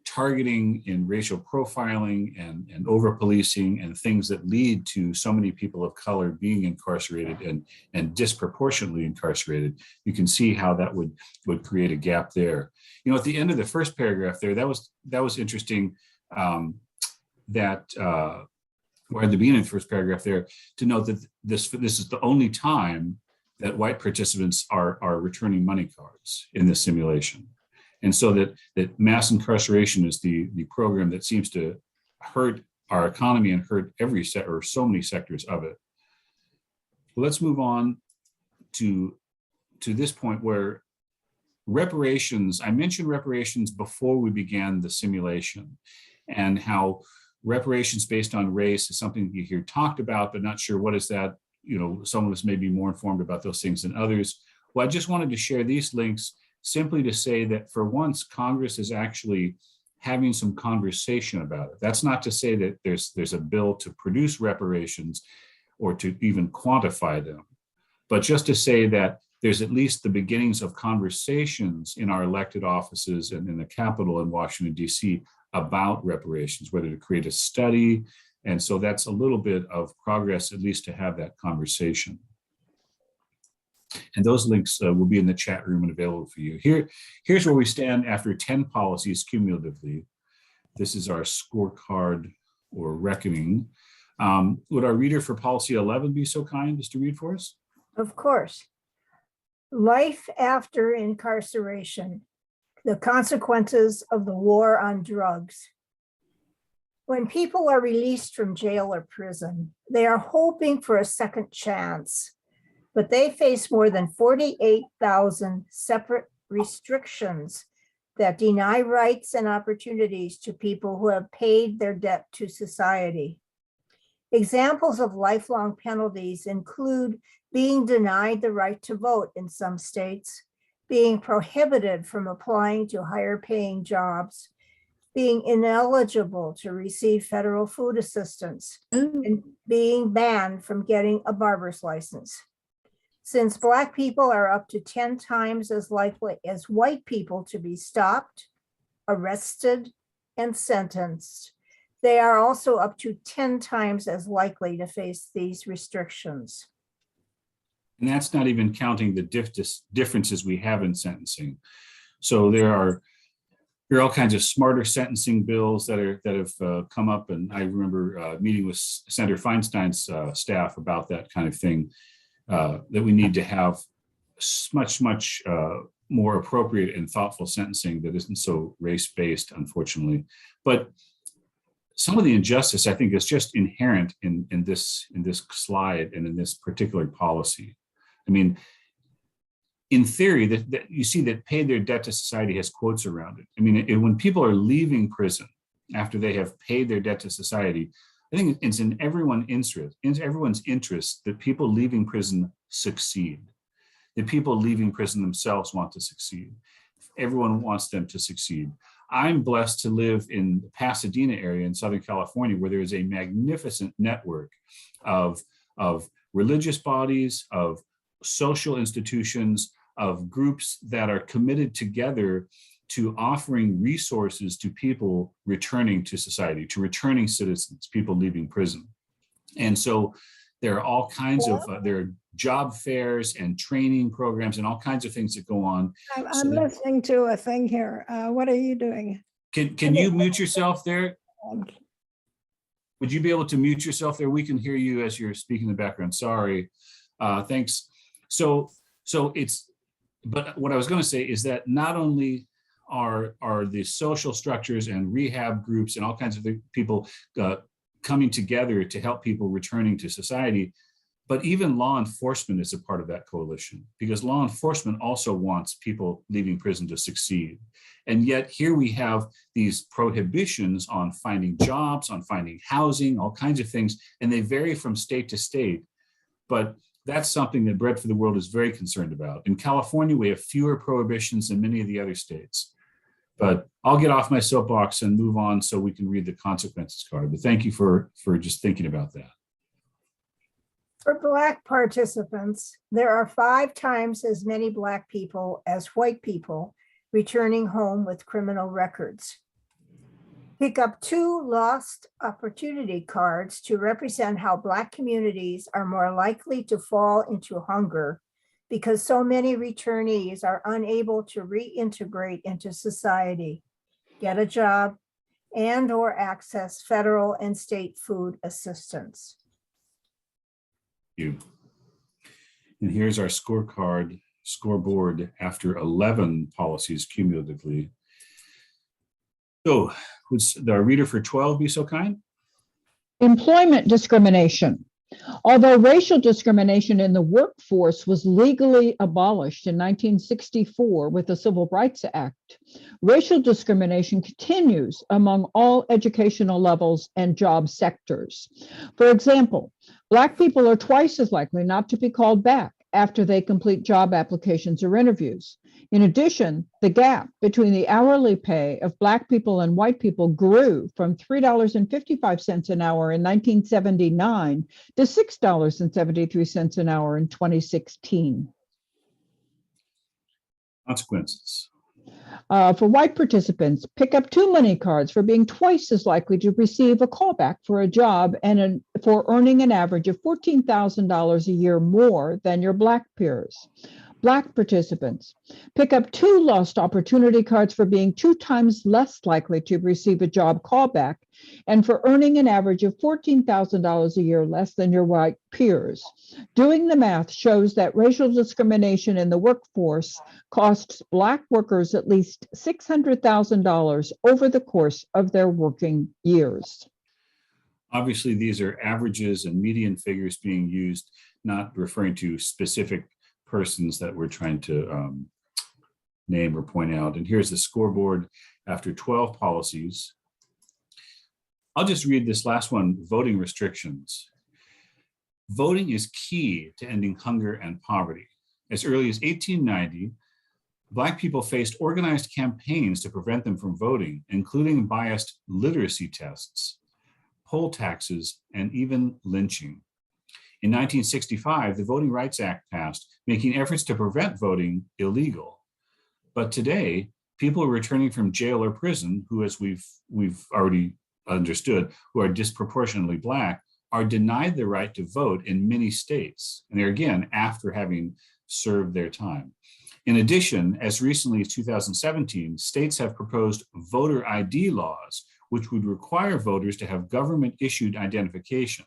targeting in racial profiling and over-policing and things that lead to so many people of color being incarcerated and disproportionately incarcerated, you can see how that would create a gap there. At the end of the first paragraph there, that was interesting, or at the beginning of the first paragraph there, to note that this is the only time that white participants are returning money cards in this simulation. And so that mass incarceration is the program that seems to hurt our economy and hurt every sector or so many sectors of it. Let's move on to this point where reparations, I mentioned reparations before we began the simulation, and how reparations based on race is something you hear talked about, but not sure what is that. Some of us may be more informed about those things than others. Well, I just wanted to share these links simply to say that for once, Congress is actually having some conversation about it. That's not to say that there's a bill to produce reparations or to even quantify them, but just to say that there's at least the beginnings of conversations in our elected offices and in the Capitol in Washington, D.C. about reparations, whether to create a study. And so that's a little bit of progress, at least to have that conversation. And those links will be in the chat room and available for you. Here's where we stand after 10 policies cumulatively. This is our scorecard or reckoning. Would our reader for policy 11 be so kind as to read for us? Of course. Life after incarceration, the consequences of the war on drugs. When people are released from jail or prison, they are hoping for a second chance, but they face more than 48,000 separate restrictions that deny rights and opportunities to people who have paid their debt to society. Examples of lifelong penalties include being denied the right to vote in some states, being prohibited from applying to higher paying jobs, being ineligible to receive federal food assistance, and being banned from getting a barber's license. Since Black people are up to 10 times as likely as white people to be stopped, arrested, and sentenced, they are also up to 10 times as likely to face these restrictions. And that's not even counting the differences we have in sentencing. So there are all kinds of smarter sentencing bills that have come up, and I remember meeting with Senator Feinstein's staff about that kind of thing. That we need to have much more appropriate and thoughtful sentencing that isn't so race-based, unfortunately. But some of the injustice, I think, is just inherent in this slide and in this particular policy. I mean, in theory, that you see that paid their debt to society has quotes around it. I mean, when people are leaving prison after they have paid their debt to society, I think it's in everyone's interest that people leaving prison succeed, that people leaving prison themselves want to succeed. Everyone wants them to succeed. I'm blessed to live in the Pasadena area in Southern California, where there is a magnificent network of religious bodies, of social institutions, of groups that are committed together to offering resources to people returning to society, to returning citizens, people leaving prison. And so there are all kinds of, there are job fairs and training programs and all kinds of things that go on. I'm listening to a thing here. What are you doing? Can you mute yourself there? Would you be able to mute yourself there? We can hear you as you're speaking in the background. Sorry. Thanks. So but what I was going to say is that not only are the social structures and rehab groups and all kinds of people coming together to help people returning to society, but even law enforcement is a part of that coalition, because law enforcement also wants people leaving prison to succeed. And yet here we have these prohibitions on finding jobs, on finding housing, all kinds of things, and they vary from state to state. But that's something that Bread for the World is very concerned about. In California, we have fewer prohibitions than many of the other states. But I'll get off my soapbox and move on so we can read the consequences card. But thank you for just thinking about that. For Black participants, there are 5 times as many Black people as white people returning home with criminal records. Pick up 2 lost opportunity cards to represent how Black communities are more likely to fall into hunger because so many returnees are unable to reintegrate into society, get a job, and/or access federal and state food assistance. Thank you. And here's our scoreboard after 11 policies cumulatively. So would our reader for 12 be so kind? Employment discrimination. Although racial discrimination in the workforce was legally abolished in 1964 with the Civil Rights Act, racial discrimination continues among all educational levels and job sectors. For example, Black people are twice as likely not to be called back after they complete job applications or interviews. In addition, the gap between the hourly pay of Black people and white people grew from $3.55 an hour in 1979 to $6.73 an hour in 2016. Consequences. For white participants, pick up 2 money cards for being twice as likely to receive a callback for a job and for earning an average of $14,000 a year more than your Black peers. Black participants, pick up 2 lost opportunity cards for being 2 times less likely to receive a job callback and for earning an average of $14,000 a year less than your white peers. Doing the math shows that racial discrimination in the workforce costs Black workers at least $600,000 over the course of their working years. Obviously, these are averages and median figures being used, not referring to specific persons that we're trying to name or point out. And here's the scoreboard after 12 policies. I'll just read this last one, voting restrictions. Voting is key to ending hunger and poverty. As early as 1890, Black people faced organized campaigns to prevent them from voting, including biased literacy tests, poll taxes, and even lynching. In 1965, the Voting Rights Act passed, making efforts to prevent voting illegal. But today, people returning from jail or prison, who, as we've already understood, who are disproportionately Black, are denied the right to vote in many states. And they're again after having served their time. In addition, as recently as 2017, states have proposed voter ID laws, which would require voters to have government-issued identification.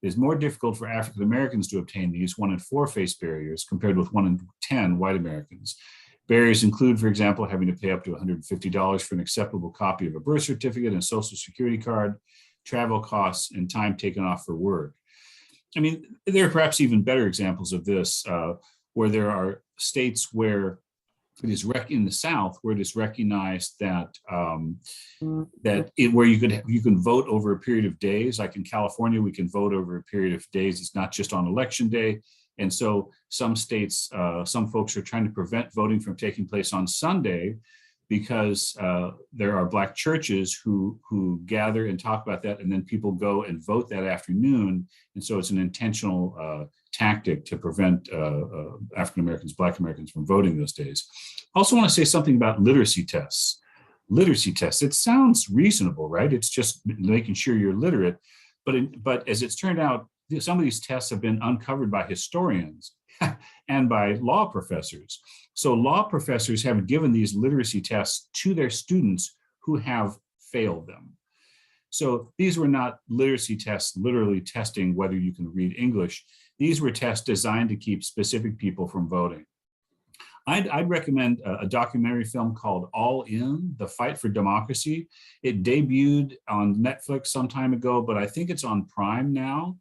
It is more difficult for African Americans to obtain these. 1 in 4 face barriers compared with 1 in 10 white Americans. Barriers include, for example, having to pay up to $150 for an acceptable copy of a birth certificate and social security card, travel costs, and time taken off for work. I mean, there are perhaps even better examples of this, where there are states where it is in the South, where it is recognized that where you can vote over a period of days. Like in California, we can vote over a period of days. It's not just on election day. And so some states, some folks are trying to prevent voting from taking place on Sunday because there are Black churches who gather and talk about that, and then people go and vote that afternoon. And so it's an intentional tactic to prevent African Americans, Black Americans from voting those days. I also want to say something about literacy tests. Literacy tests, it sounds reasonable, right? It's just making sure you're literate. But as it's turned out, some of these tests have been uncovered by historians and by law professors. So law professors have given these literacy tests to their students who have failed them. So these were not literacy tests, literally testing whether you can read English. These were tests designed to keep specific people from voting. I'd recommend a documentary film called All In, The Fight for Democracy. It debuted on Netflix some time ago, but I think it's on Prime now,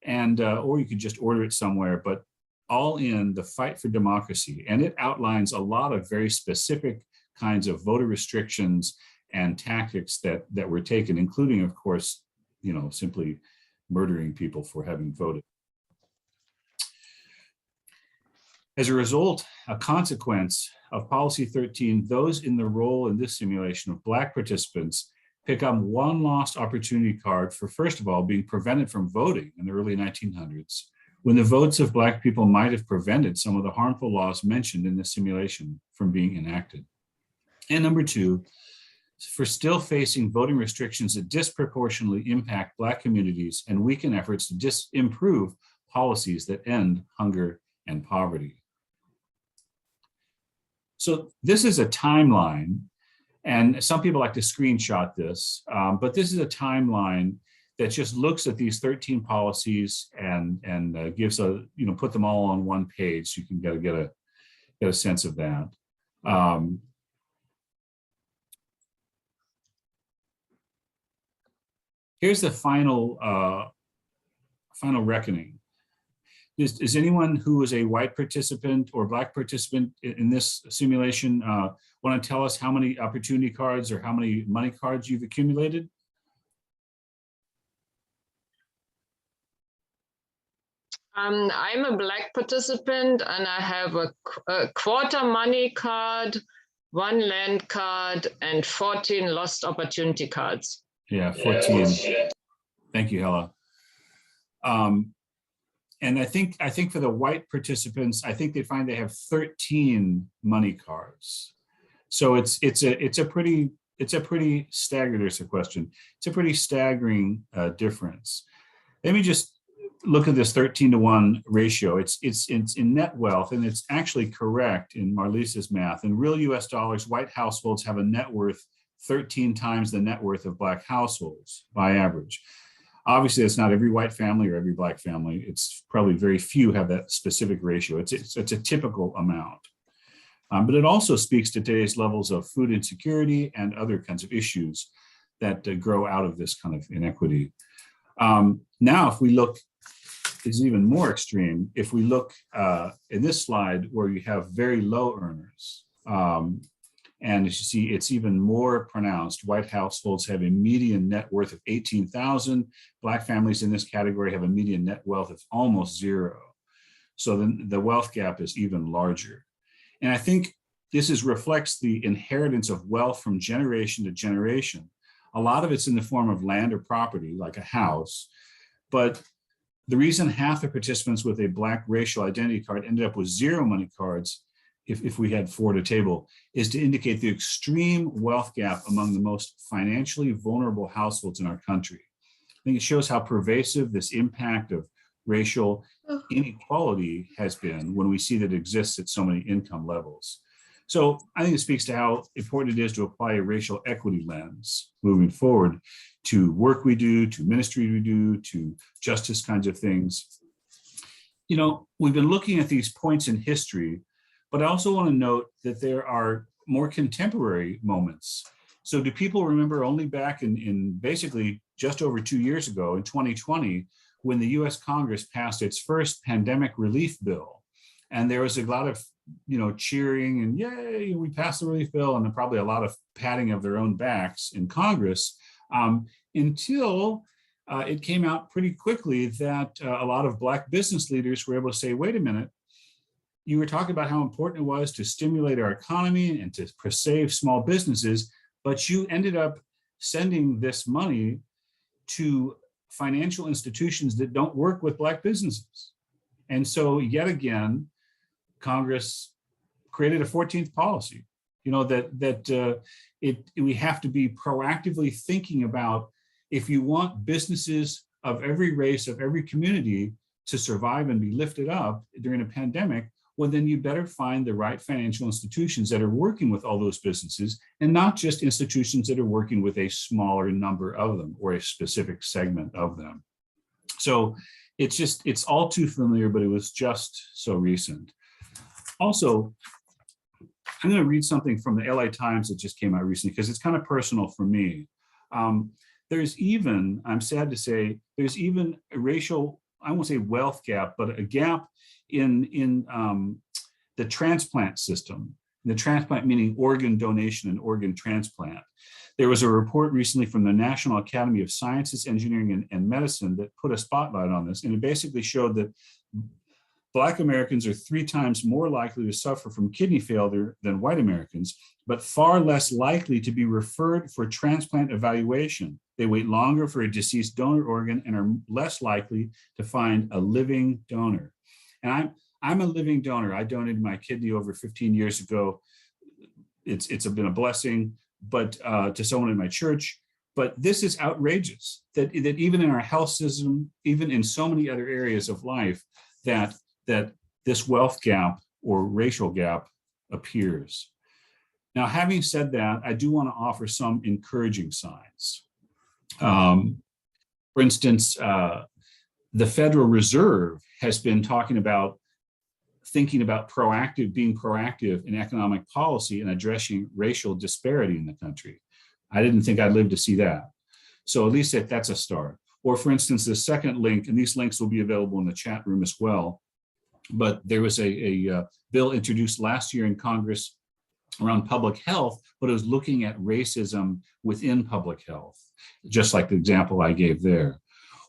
and or you could just order it somewhere. But All In, The Fight for Democracy, and it outlines a lot of very specific kinds of voter restrictions and tactics that were taken, including, of course, simply murdering people for having voted. As a result, a consequence of Policy 13, those in the role in this simulation of Black participants pick up 1 lost opportunity card for, first of all, being prevented from voting in the early 1900s, when the votes of Black people might have prevented some of the harmful laws mentioned in this simulation from being enacted. And number 2, for still facing voting restrictions that disproportionately impact Black communities and weaken efforts to improve policies that end hunger and poverty. So this is a timeline, and some people like to screenshot this, but this is a timeline that just looks at these 13 policies and gives put them all on one page so you can get a sense of that. Here's the final reckoning. Is anyone who is a white participant or Black participant in this simulation want to tell us how many opportunity cards or how many money cards you've accumulated? I'm a Black participant, and I have a quarter money card, 1 land card, and 14 lost opportunity cards. Yeah, 14. Thank you, Hella. And I think for the white participants, I think they find they have 13 money cards. So it's a pretty staggering. There's a question. It's a pretty staggering difference. Let me just look at this 13-to-1 ratio. It's in net wealth, and it's actually correct in Marlisa's math. In real US dollars, white households have a net worth 13 times the net worth of Black households by average. Obviously, it's not every white family or every Black family. It's probably very few have that specific ratio. It's a typical amount. But it also speaks to today's levels of food insecurity and other kinds of issues that grow out of this kind of inequity. Now, if we look, it's even more extreme. If we look in this slide where you have very low earners, and as you see, it's even more pronounced. White households have a median net worth of 18,000. Black families in this category have a median net wealth of almost zero. So then the wealth gap is even larger. And I think this reflects the inheritance of wealth from generation to generation. A lot of it's in the form of land or property, like a house. But the reason half the participants with a Black racial identity card ended up with zero money cards, if we had 4 to table, is to indicate the extreme wealth gap among the most financially vulnerable households in our country. I think it shows how pervasive this impact of racial inequality has been when we see that it exists at so many income levels. So I think it speaks to how important it is to apply a racial equity lens moving forward to work we do, to ministry we do, to justice kinds of things. You know, we've been looking at these points in history, but I also want to note that there are more contemporary moments. So do people remember only back in basically just over 2 years ago in 2020, when the US Congress passed its first pandemic relief bill? And there was a lot of, cheering and yay, we passed the relief bill, and then probably a lot of patting of their own backs in Congress, until it came out pretty quickly that a lot of Black business leaders were able to say, wait a minute, you were talking about how important it was to stimulate our economy and to save small businesses, but you ended up sending this money to financial institutions that don't work with Black businesses. And so yet again, Congress created a 14th policy, we have to be proactively thinking about, if you want businesses of every race, of every community to survive and be lifted up during a pandemic, well, then you better find the right financial institutions that are working with all those businesses, and not just institutions that are working with a smaller number of them or a specific segment of them. So it's all too familiar, but it was just so recent. Also, I'm going to read something from the LA Times that just came out recently, because it's kind of personal for me. There's even, I'm sad to say, there's even a racial, I won't say wealth gap, but a gap in the transplant system. The transplant meaning organ donation and organ transplant. There was a report recently from the National Academy of Sciences, Engineering, and Medicine that put a spotlight on this, and it basically showed that Black Americans are 3 times more likely to suffer from kidney failure than white Americans, but far less likely to be referred for transplant evaluation. They wait longer for a deceased donor organ and are less likely to find a living donor. And I'm a living donor. I donated my kidney over 15 years ago. It's been a blessing, but to someone in my church. But this is outrageous that even in our health system, even in so many other areas of life, that this wealth gap or racial gap appears. Now, having said that, I do want to offer some encouraging signs. For instance, the Federal Reserve has been thinking about being proactive in economic policy and addressing racial disparity in the country. I didn't think I'd live to see that. So at least that's a start. Or for instance, the second link, and these links will be available in the chat room as well, but there was a bill introduced last year in Congress around public health, but it was looking at racism within public health, just like the example I gave there.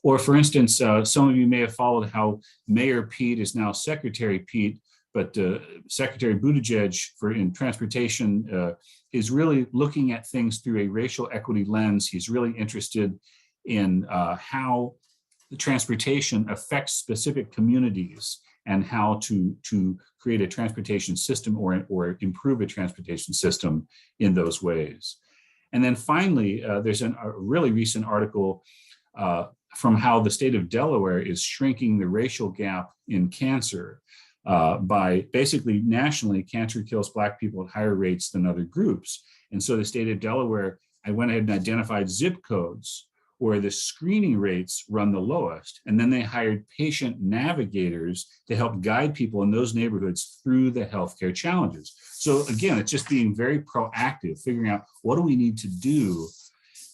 Or for instance, some of you may have followed how Mayor Pete is now Secretary Pete, but Secretary Buttigieg in transportation is really looking at things through a racial equity lens. He's really interested in how the transportation affects specific communities and how to create a transportation system or improve a transportation system in those ways. And then finally, there's a really recent article from how the state of Delaware is shrinking the racial gap in cancer by basically nationally, cancer kills Black people at higher rates than other groups. And so the state of Delaware, I went ahead and identified zip codes where the screening rates run the lowest. And then they hired patient navigators to help guide people in those neighborhoods through the healthcare challenges. So again, it's just being very proactive, figuring out what do we need to do.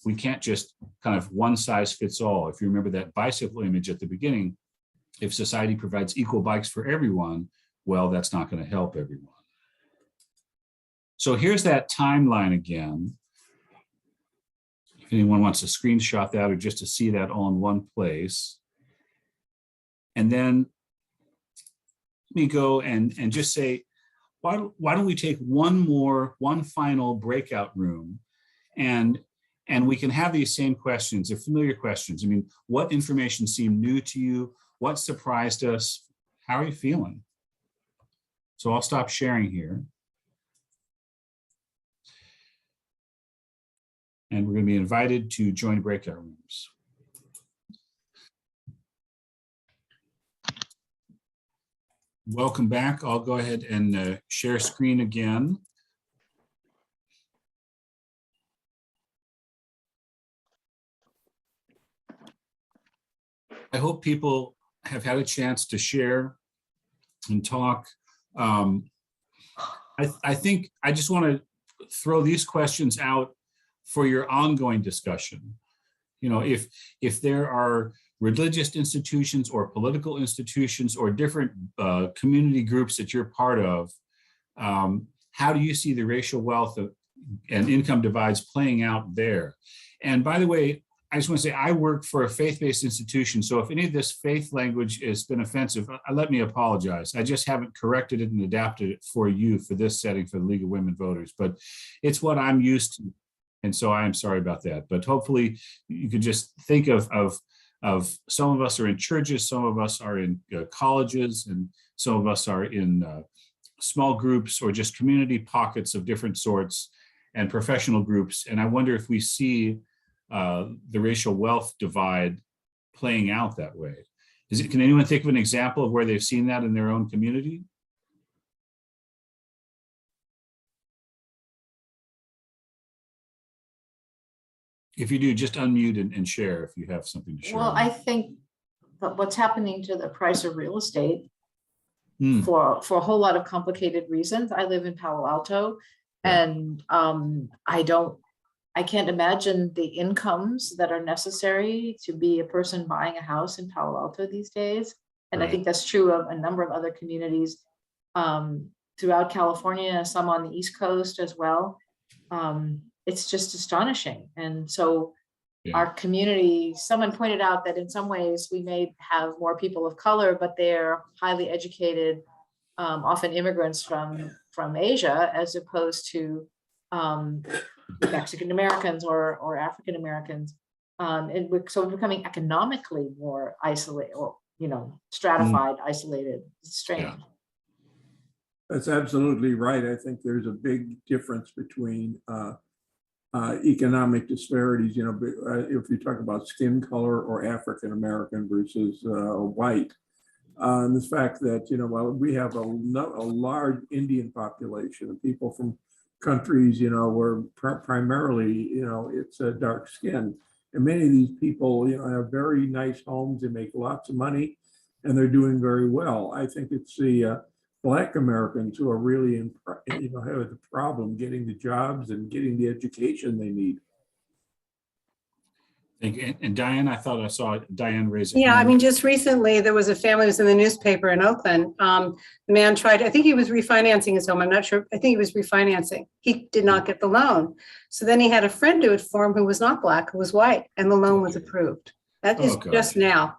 We can't just kind of one size fits all. If you remember that bicycle image at the beginning, if society provides equal bikes for everyone, well, that's not going to help everyone. So here's that timeline again. If anyone wants to screenshot that or just to see that all in one place. And then let me go and just say, why don't we take one final breakout room and we can have these same questions, they're familiar questions. I mean, what information seemed new to you? What surprised us? How are you feeling? So I'll stop sharing here. And we're going to be invited to join breakout rooms. Welcome back. I'll go ahead and share screen again. I hope people have had a chance to share and talk. I think I just want to throw these questions out for your ongoing discussion. You know, if there are religious institutions or political institutions or different community groups that you're part of, how do you see the racial wealth and income divides playing out there? And by the way, I just want to say I work for a faith-based institution, so if any of this faith language has been offensive, let me apologize. I just haven't corrected it and adapted it for you for this setting for the League of Women Voters, but it's what I'm used to. And so I am sorry about that, but hopefully you could just think of some of us are in churches, some of us are in colleges, and some of us are in small groups or just community pockets of different sorts and professional groups. And I wonder if we see the racial wealth divide playing out that way. Can anyone think of an example of where they've seen that in their own community? If you do, just unmute and share if you have something to share. Well, I think that what's happening to the price of real estate for a whole lot of complicated reasons. I live in Palo Alto, and I can't imagine the incomes that are necessary to be a person buying a house in Palo Alto these days. And I think that's true of a number of other communities throughout California, some on the East Coast as well. It's just astonishing. And so our community, someone pointed out that in some ways we may have more people of color, but they're highly educated, often immigrants from Asia, as opposed to Mexican Americans or African Americans. So we're becoming economically more isolated, or stratified, isolated. It's strange. Yeah. That's absolutely right. I think there's a big difference between economic disparities. If you talk about skin color or African American versus white, and the fact that while we have a large Indian population of people from countries, where primarily, it's a dark skin. And many of these people, have very nice homes, they make lots of money, and they're doing very well. I think it's the Black Americans who are really, have the problem getting the jobs and getting the education they need. Thank you. And Diane, I thought I saw Diane raise a hand. I mean, just recently there was a family, it was in the newspaper in Oakland. The man tried, I think he was refinancing his home. I'm not sure. I think he was refinancing. He did not get the loan. So then he had a friend do it for him who was not Black, who was white, and the loan was approved. That is just now.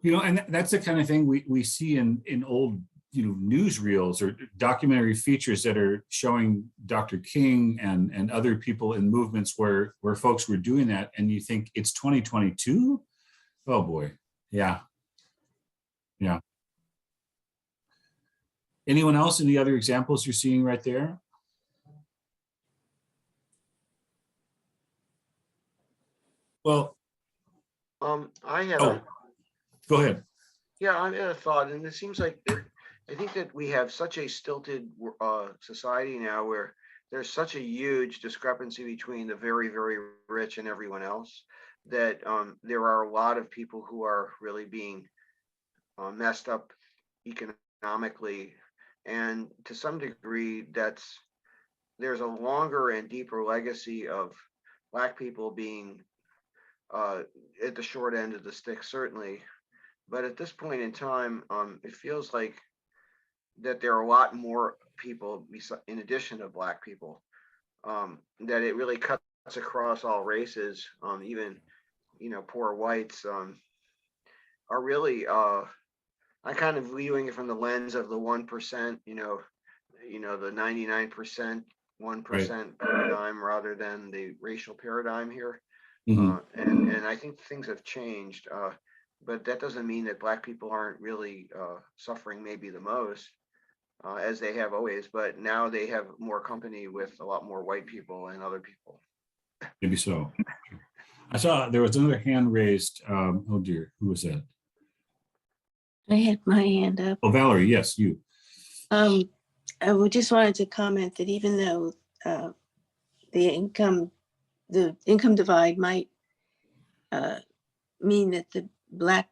And that's the kind of thing we see in old newsreels or documentary features that are showing Dr. King and other people in movements where folks were doing that, and you think it's 2022. Oh, boy. Yeah. Yeah. Anyone else? Any other examples you're seeing right there? Well, I had oh, go ahead. Yeah, I had a thought, and it seems like I think that we have such a stilted society now where there's such a huge discrepancy between the very, very rich and everyone else that there are a lot of people who are really being messed up economically, and to some degree, there's a longer and deeper legacy of Black people being at the short end of the stick, certainly. But at this point in time, it feels like that there are a lot more people in addition to Black people, that it really cuts across all races. Even, poor whites are really, I'm kind of viewing it from the lens of the 1%, the 99%, 1% paradigm rather than the racial paradigm here. And I think things have changed. But that doesn't mean that Black people aren't really suffering maybe the most, as they have always, but now they have more company with a lot more white people and other people. Maybe so. I saw there was another hand raised. Oh dear, who was that? I had my hand up. Oh, Valerie, yes, you. I just wanted to comment that even though the income divide might mean that the Black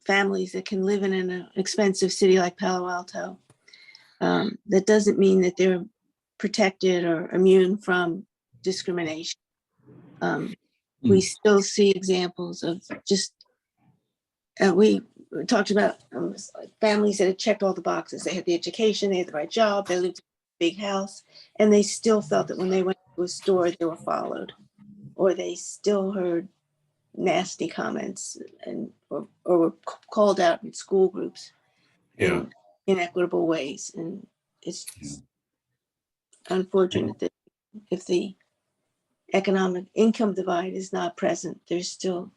families that can live in an expensive city like Palo Alto, that doesn't mean that they're protected or immune from discrimination. We still see examples of just, we talked about families that had checked all the boxes. They had the education, they had the right job, they lived in a big house, and they still felt that when they went to a store, they were followed, or they still heard nasty comments or were called out in school groups in inequitable ways. And it's unfortunate that if the economic income divide is not present, there's still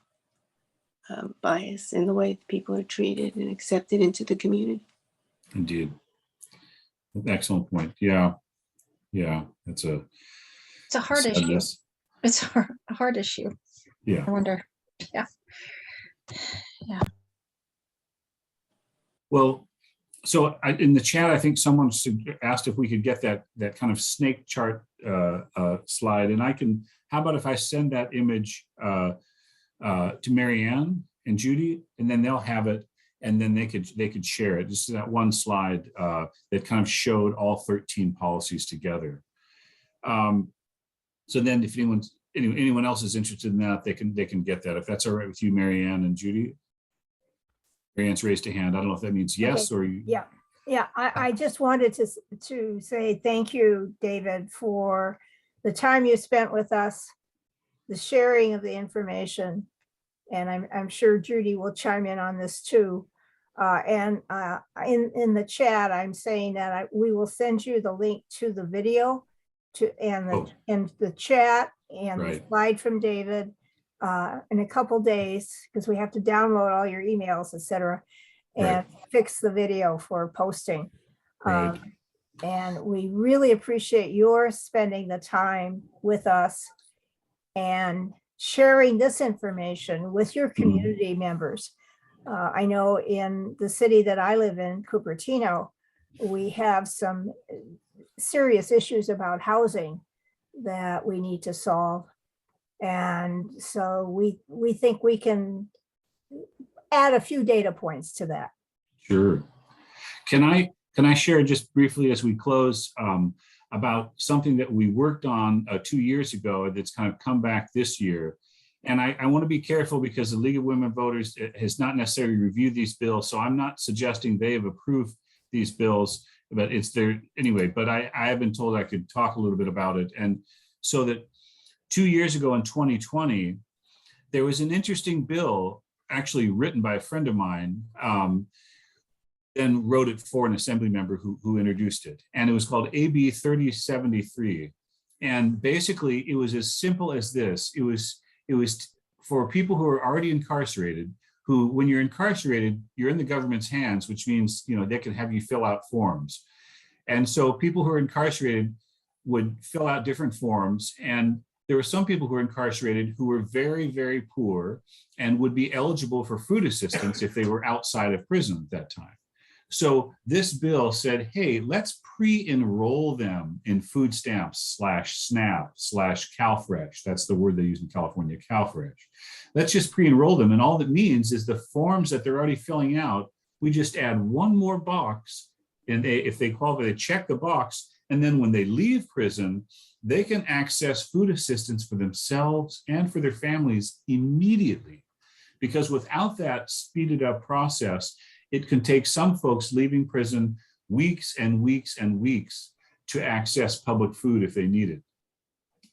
bias in the way people are treated and accepted into the community. Indeed. Excellent point. Yeah. It's a hard issue. It's a hard issue. Yeah. I wonder. Yeah. Well, so in the chat, I think someone asked if we could get that kind of snake chart slide, and I can. How about if I send that image to Marianne and Judy, and then they'll have it, and then they could share it. Just that one slide that kind of showed all 13 policies together. So then, if anyone else is interested in that, they can get that. If that's all right with you, Marianne and Judy. Marianne's raised a hand. I don't know if that means yes or you. Yeah. I just wanted to say thank you, David, for the time you spent with us, the sharing of the information, and I'm sure Judy will chime in on this too. And in the chat, I'm saying that we will send you the link to the video and the chat and the slide from David in a couple days, because we have to download all your emails, etc., and fix the video for posting. And we really appreciate your spending the time with us and sharing this information with your community members. I know in the city that I live in, Cupertino, we have some serious issues about housing that we need to solve. And so we think we can add a few data points to that. Sure. Can I share just briefly as we close about something that we worked on 2 years ago that's kind of come back this year? And I want to be careful because the League of Women Voters has not necessarily reviewed these bills. So I'm not suggesting they have approved these bills, but it's there anyway. But I have been told I could talk a little bit about it. And so that 2 years ago in 2020, there was an interesting bill actually written by a friend of mine, then wrote it for an assembly member who introduced it. And it was called AB 3073. And basically it was as simple as this. It was for people who are already incarcerated who, when you're incarcerated, you're in the government's hands, which means, they can have you fill out forms. And so people who are incarcerated would fill out different forms. And there were some people who were incarcerated who were very, very poor and would be eligible for food assistance if they were outside of prison at that time. So this bill said, hey, let's pre-enroll them in food stamps /SNAP/CalFresh. That's the word they use in California, CalFresh. Let's just pre-enroll them. And all that means is the forms that they're already filling out, we just add one more box, and if they qualify, they check the box. And then when they leave prison, they can access food assistance for themselves and for their families immediately. Because without that speeded up process, it can take some folks leaving prison weeks and weeks and weeks to access public food if they need it.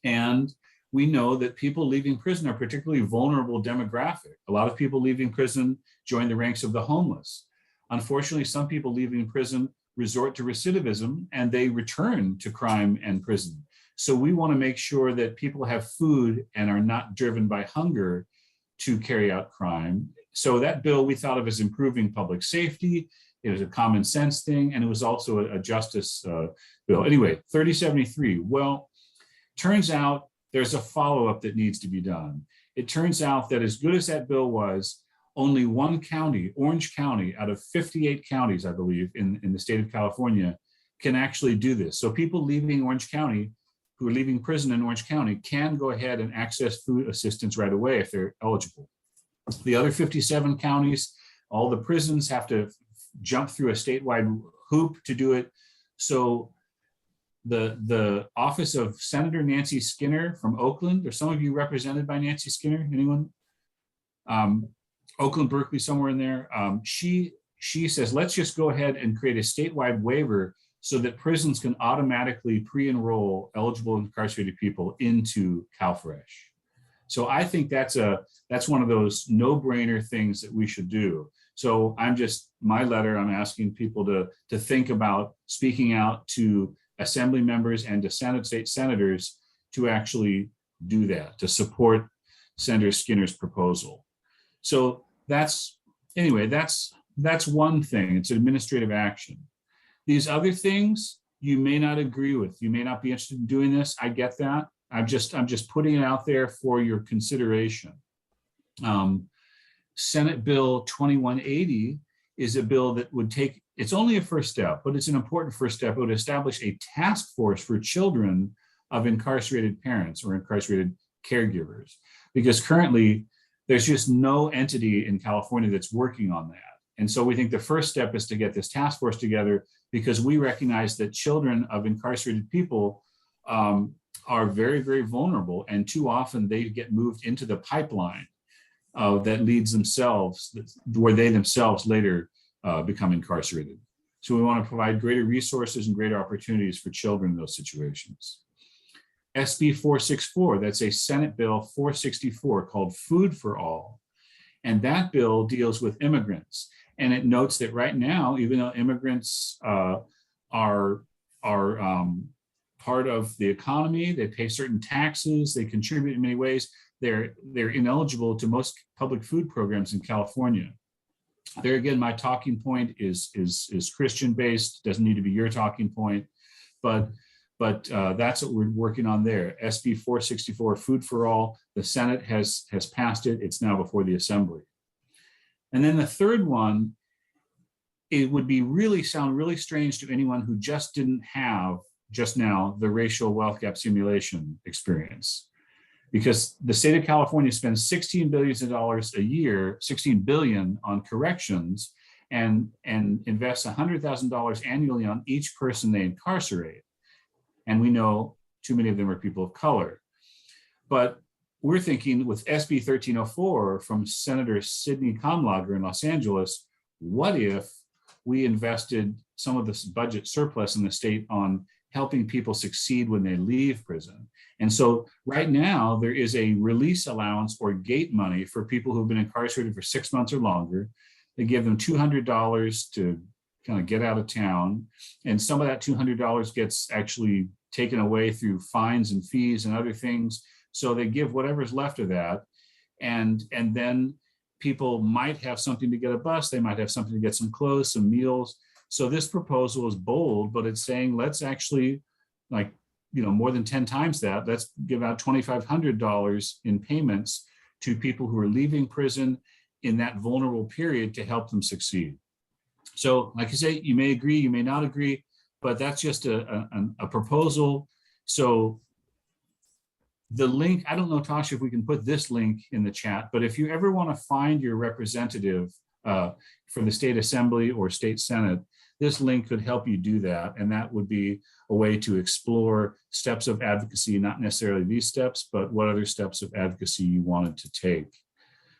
And we know that people leaving prison are particularly vulnerable demographic. A lot of people leaving prison join the ranks of the homeless. Unfortunately, some people leaving prison resort to recidivism and they return to crime and prison. So we want to make sure that people have food and are not driven by hunger to carry out crime. So that bill we thought of as improving public safety. It was a common sense thing, and it was also a justice bill. Anyway, 3073. Well, turns out there's a follow-up that needs to be done. It turns out that as good as that bill was, only one county, Orange County, out of 58 counties, I believe, in the state of California, can actually do this. So people leaving Orange County, who are leaving prison in Orange County, can go ahead and access food assistance right away if they're eligible. The other 57 counties, all the prisons have to jump through a statewide hoop to do it. So the office of Senator Nancy Skinner from Oakland, are some of you represented by Nancy Skinner? Anyone? Oakland, Berkeley, somewhere in there. She says, let's just go ahead and create a statewide waiver so that prisons can automatically pre-enroll eligible incarcerated people into CalFresh. So I think that's one of those no-brainer things that we should do. So my letter, I'm asking people to think about speaking out to assembly members and to state senators to actually do that, to support Senator Skinner's proposal. So that's one thing. It's administrative action. These other things you may not agree with. You may not be interested in doing this. I get that. I'm just putting it out there for your consideration. Senate Bill 2180 is a bill that would take, it's only a first step, but it's an important first step. It would establish a task force for children of incarcerated parents or incarcerated caregivers, because currently there's just no entity in California that's working on that. And so we think the first step is to get this task force together, because we recognize that children of incarcerated people are very, very vulnerable, and too often they get moved into the pipeline that leads themselves, where they themselves later become incarcerated. So we want to provide greater resources and greater opportunities for children in those situations. SB 464, that's a Senate Bill 464 called Food for All. And that bill deals with immigrants. And it notes that right now, even though immigrants are part of the economy, they pay certain taxes, they contribute in many ways, they're ineligible to most public food programs in California. There again, my talking point is Christian-based, doesn't need to be your talking point, but that's what we're working on there. SB 464, Food for All, the Senate has passed it. It's now before the Assembly. And then the third one, it would sound really strange to anyone who just didn't have just now the racial wealth gap simulation experience, because the state of California spends $16 billion a year, $16 billion on corrections, and invests $100,000 annually on each person they incarcerate. And we know too many of them are people of color. But we're thinking with SB 1304 from Senator Sidney Kamlager in Los Angeles, what if we invested some of this budget surplus in the state on helping people succeed when they leave prison? And so right now there is a release allowance or gate money for people who've been incarcerated for 6 months or longer. They give them $200 to kind of get out of town. And some of that $200 gets actually taken away through fines and fees and other things. So they give whatever's left of that. And then people might have something to get a bus, they might have something to get some clothes, some meals. So this proposal is bold, but it's saying, let's actually, like, more than 10 times that, let's give out $2,500 in payments to people who are leaving prison in that vulnerable period to help them succeed. So like I say, you may agree, you may not agree, but that's just a proposal. So the link, I don't know, Tasha, if we can put this link in the chat, but if you ever want to find your representative for the state assembly or state senate, this link could help you do that. And that would be a way to explore steps of advocacy, not necessarily these steps, but what other steps of advocacy you wanted to take.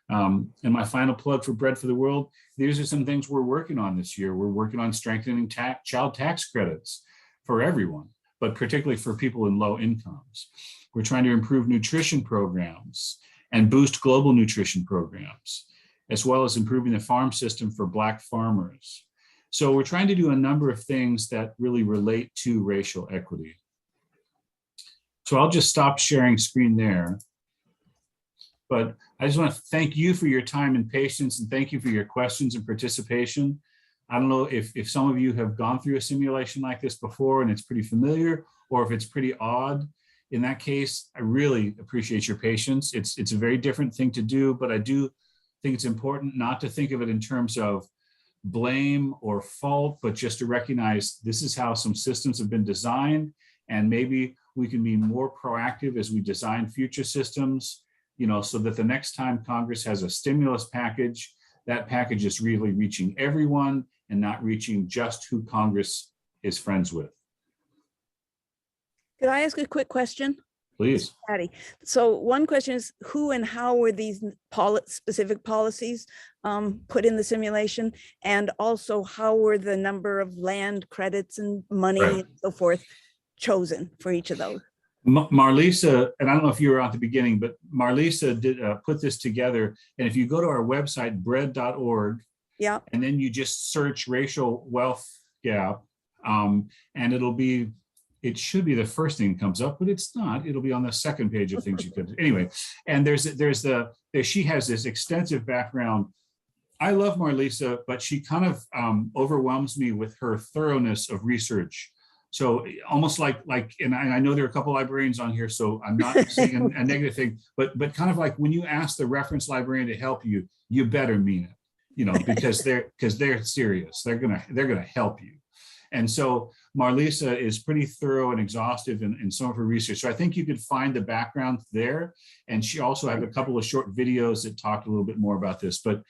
And my final plug for Bread for the World, these are some things we're working on this year. We're working on strengthening child tax credits for everyone, but particularly for people in low incomes. We're trying to improve nutrition programs and boost global nutrition programs, as well as improving the farm system for Black farmers. So we're trying to do a number of things that really relate to racial equity. So I'll just stop sharing screen there. But I just want to thank you for your time and patience, and thank you for your questions and participation. I don't know if some of you have gone through a simulation like this before and it's pretty familiar, or if it's pretty odd. In that case, I really appreciate your patience. It's a very different thing to do, but I do think it's important not to think of it in terms of blame or fault, but just to recognize this is how some systems have been designed, and maybe we can be more proactive as we design future systems, so that the next time Congress has a stimulus package, that package is really reaching everyone and not reaching just who Congress is friends with. Could I ask a quick question? Please. Patty. So one question is, who and how were these specific policies put in the simulation? And also, how were the number of land credits and money and so forth chosen for each of those? Marlisa, and I don't know if you were at the beginning, but Marlisa did put this together. And if you go to our website, bread.org, yeah, and then you just search racial wealth gap, and it should be the first thing that comes up, but it's not. It'll be on the second page of things you could. Anyway, and she has this extensive background. I love Marlisa, but she kind of overwhelms me with her thoroughness of research. So almost like, and I know there are a couple librarians on here, so I'm not saying a negative thing, but kind of like when you ask the reference librarian to help you, you better mean it, because they're serious. They're gonna help you. And so Marlisa is pretty thorough and exhaustive in some of her research. So I think you could find the background there. And she also had a couple of short videos that talked a little bit more about this. But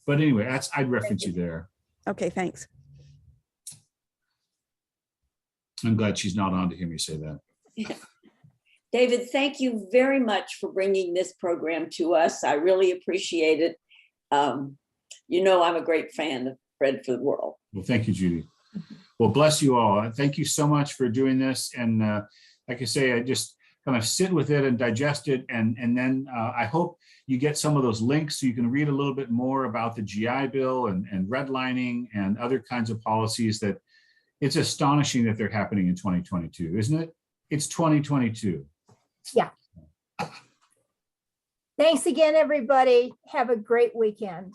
anyway, I'd reference you there. Okay, thanks. I'm glad she's not on to hear me say that. Yeah. David, thank you very much for bringing this program to us. I really appreciate it. I'm a great fan of Bread for the World. Well, thank you, Judy. Well, bless you all. Thank you so much for doing this. And like I say, I just kind of sit with it and digest it. And then I hope you get some of those links so you can read a little bit more about the GI Bill and redlining and other kinds of policies that it's astonishing that they're happening in 2022, isn't it? It's 2022. Yeah. Thanks again, everybody. Have a great weekend.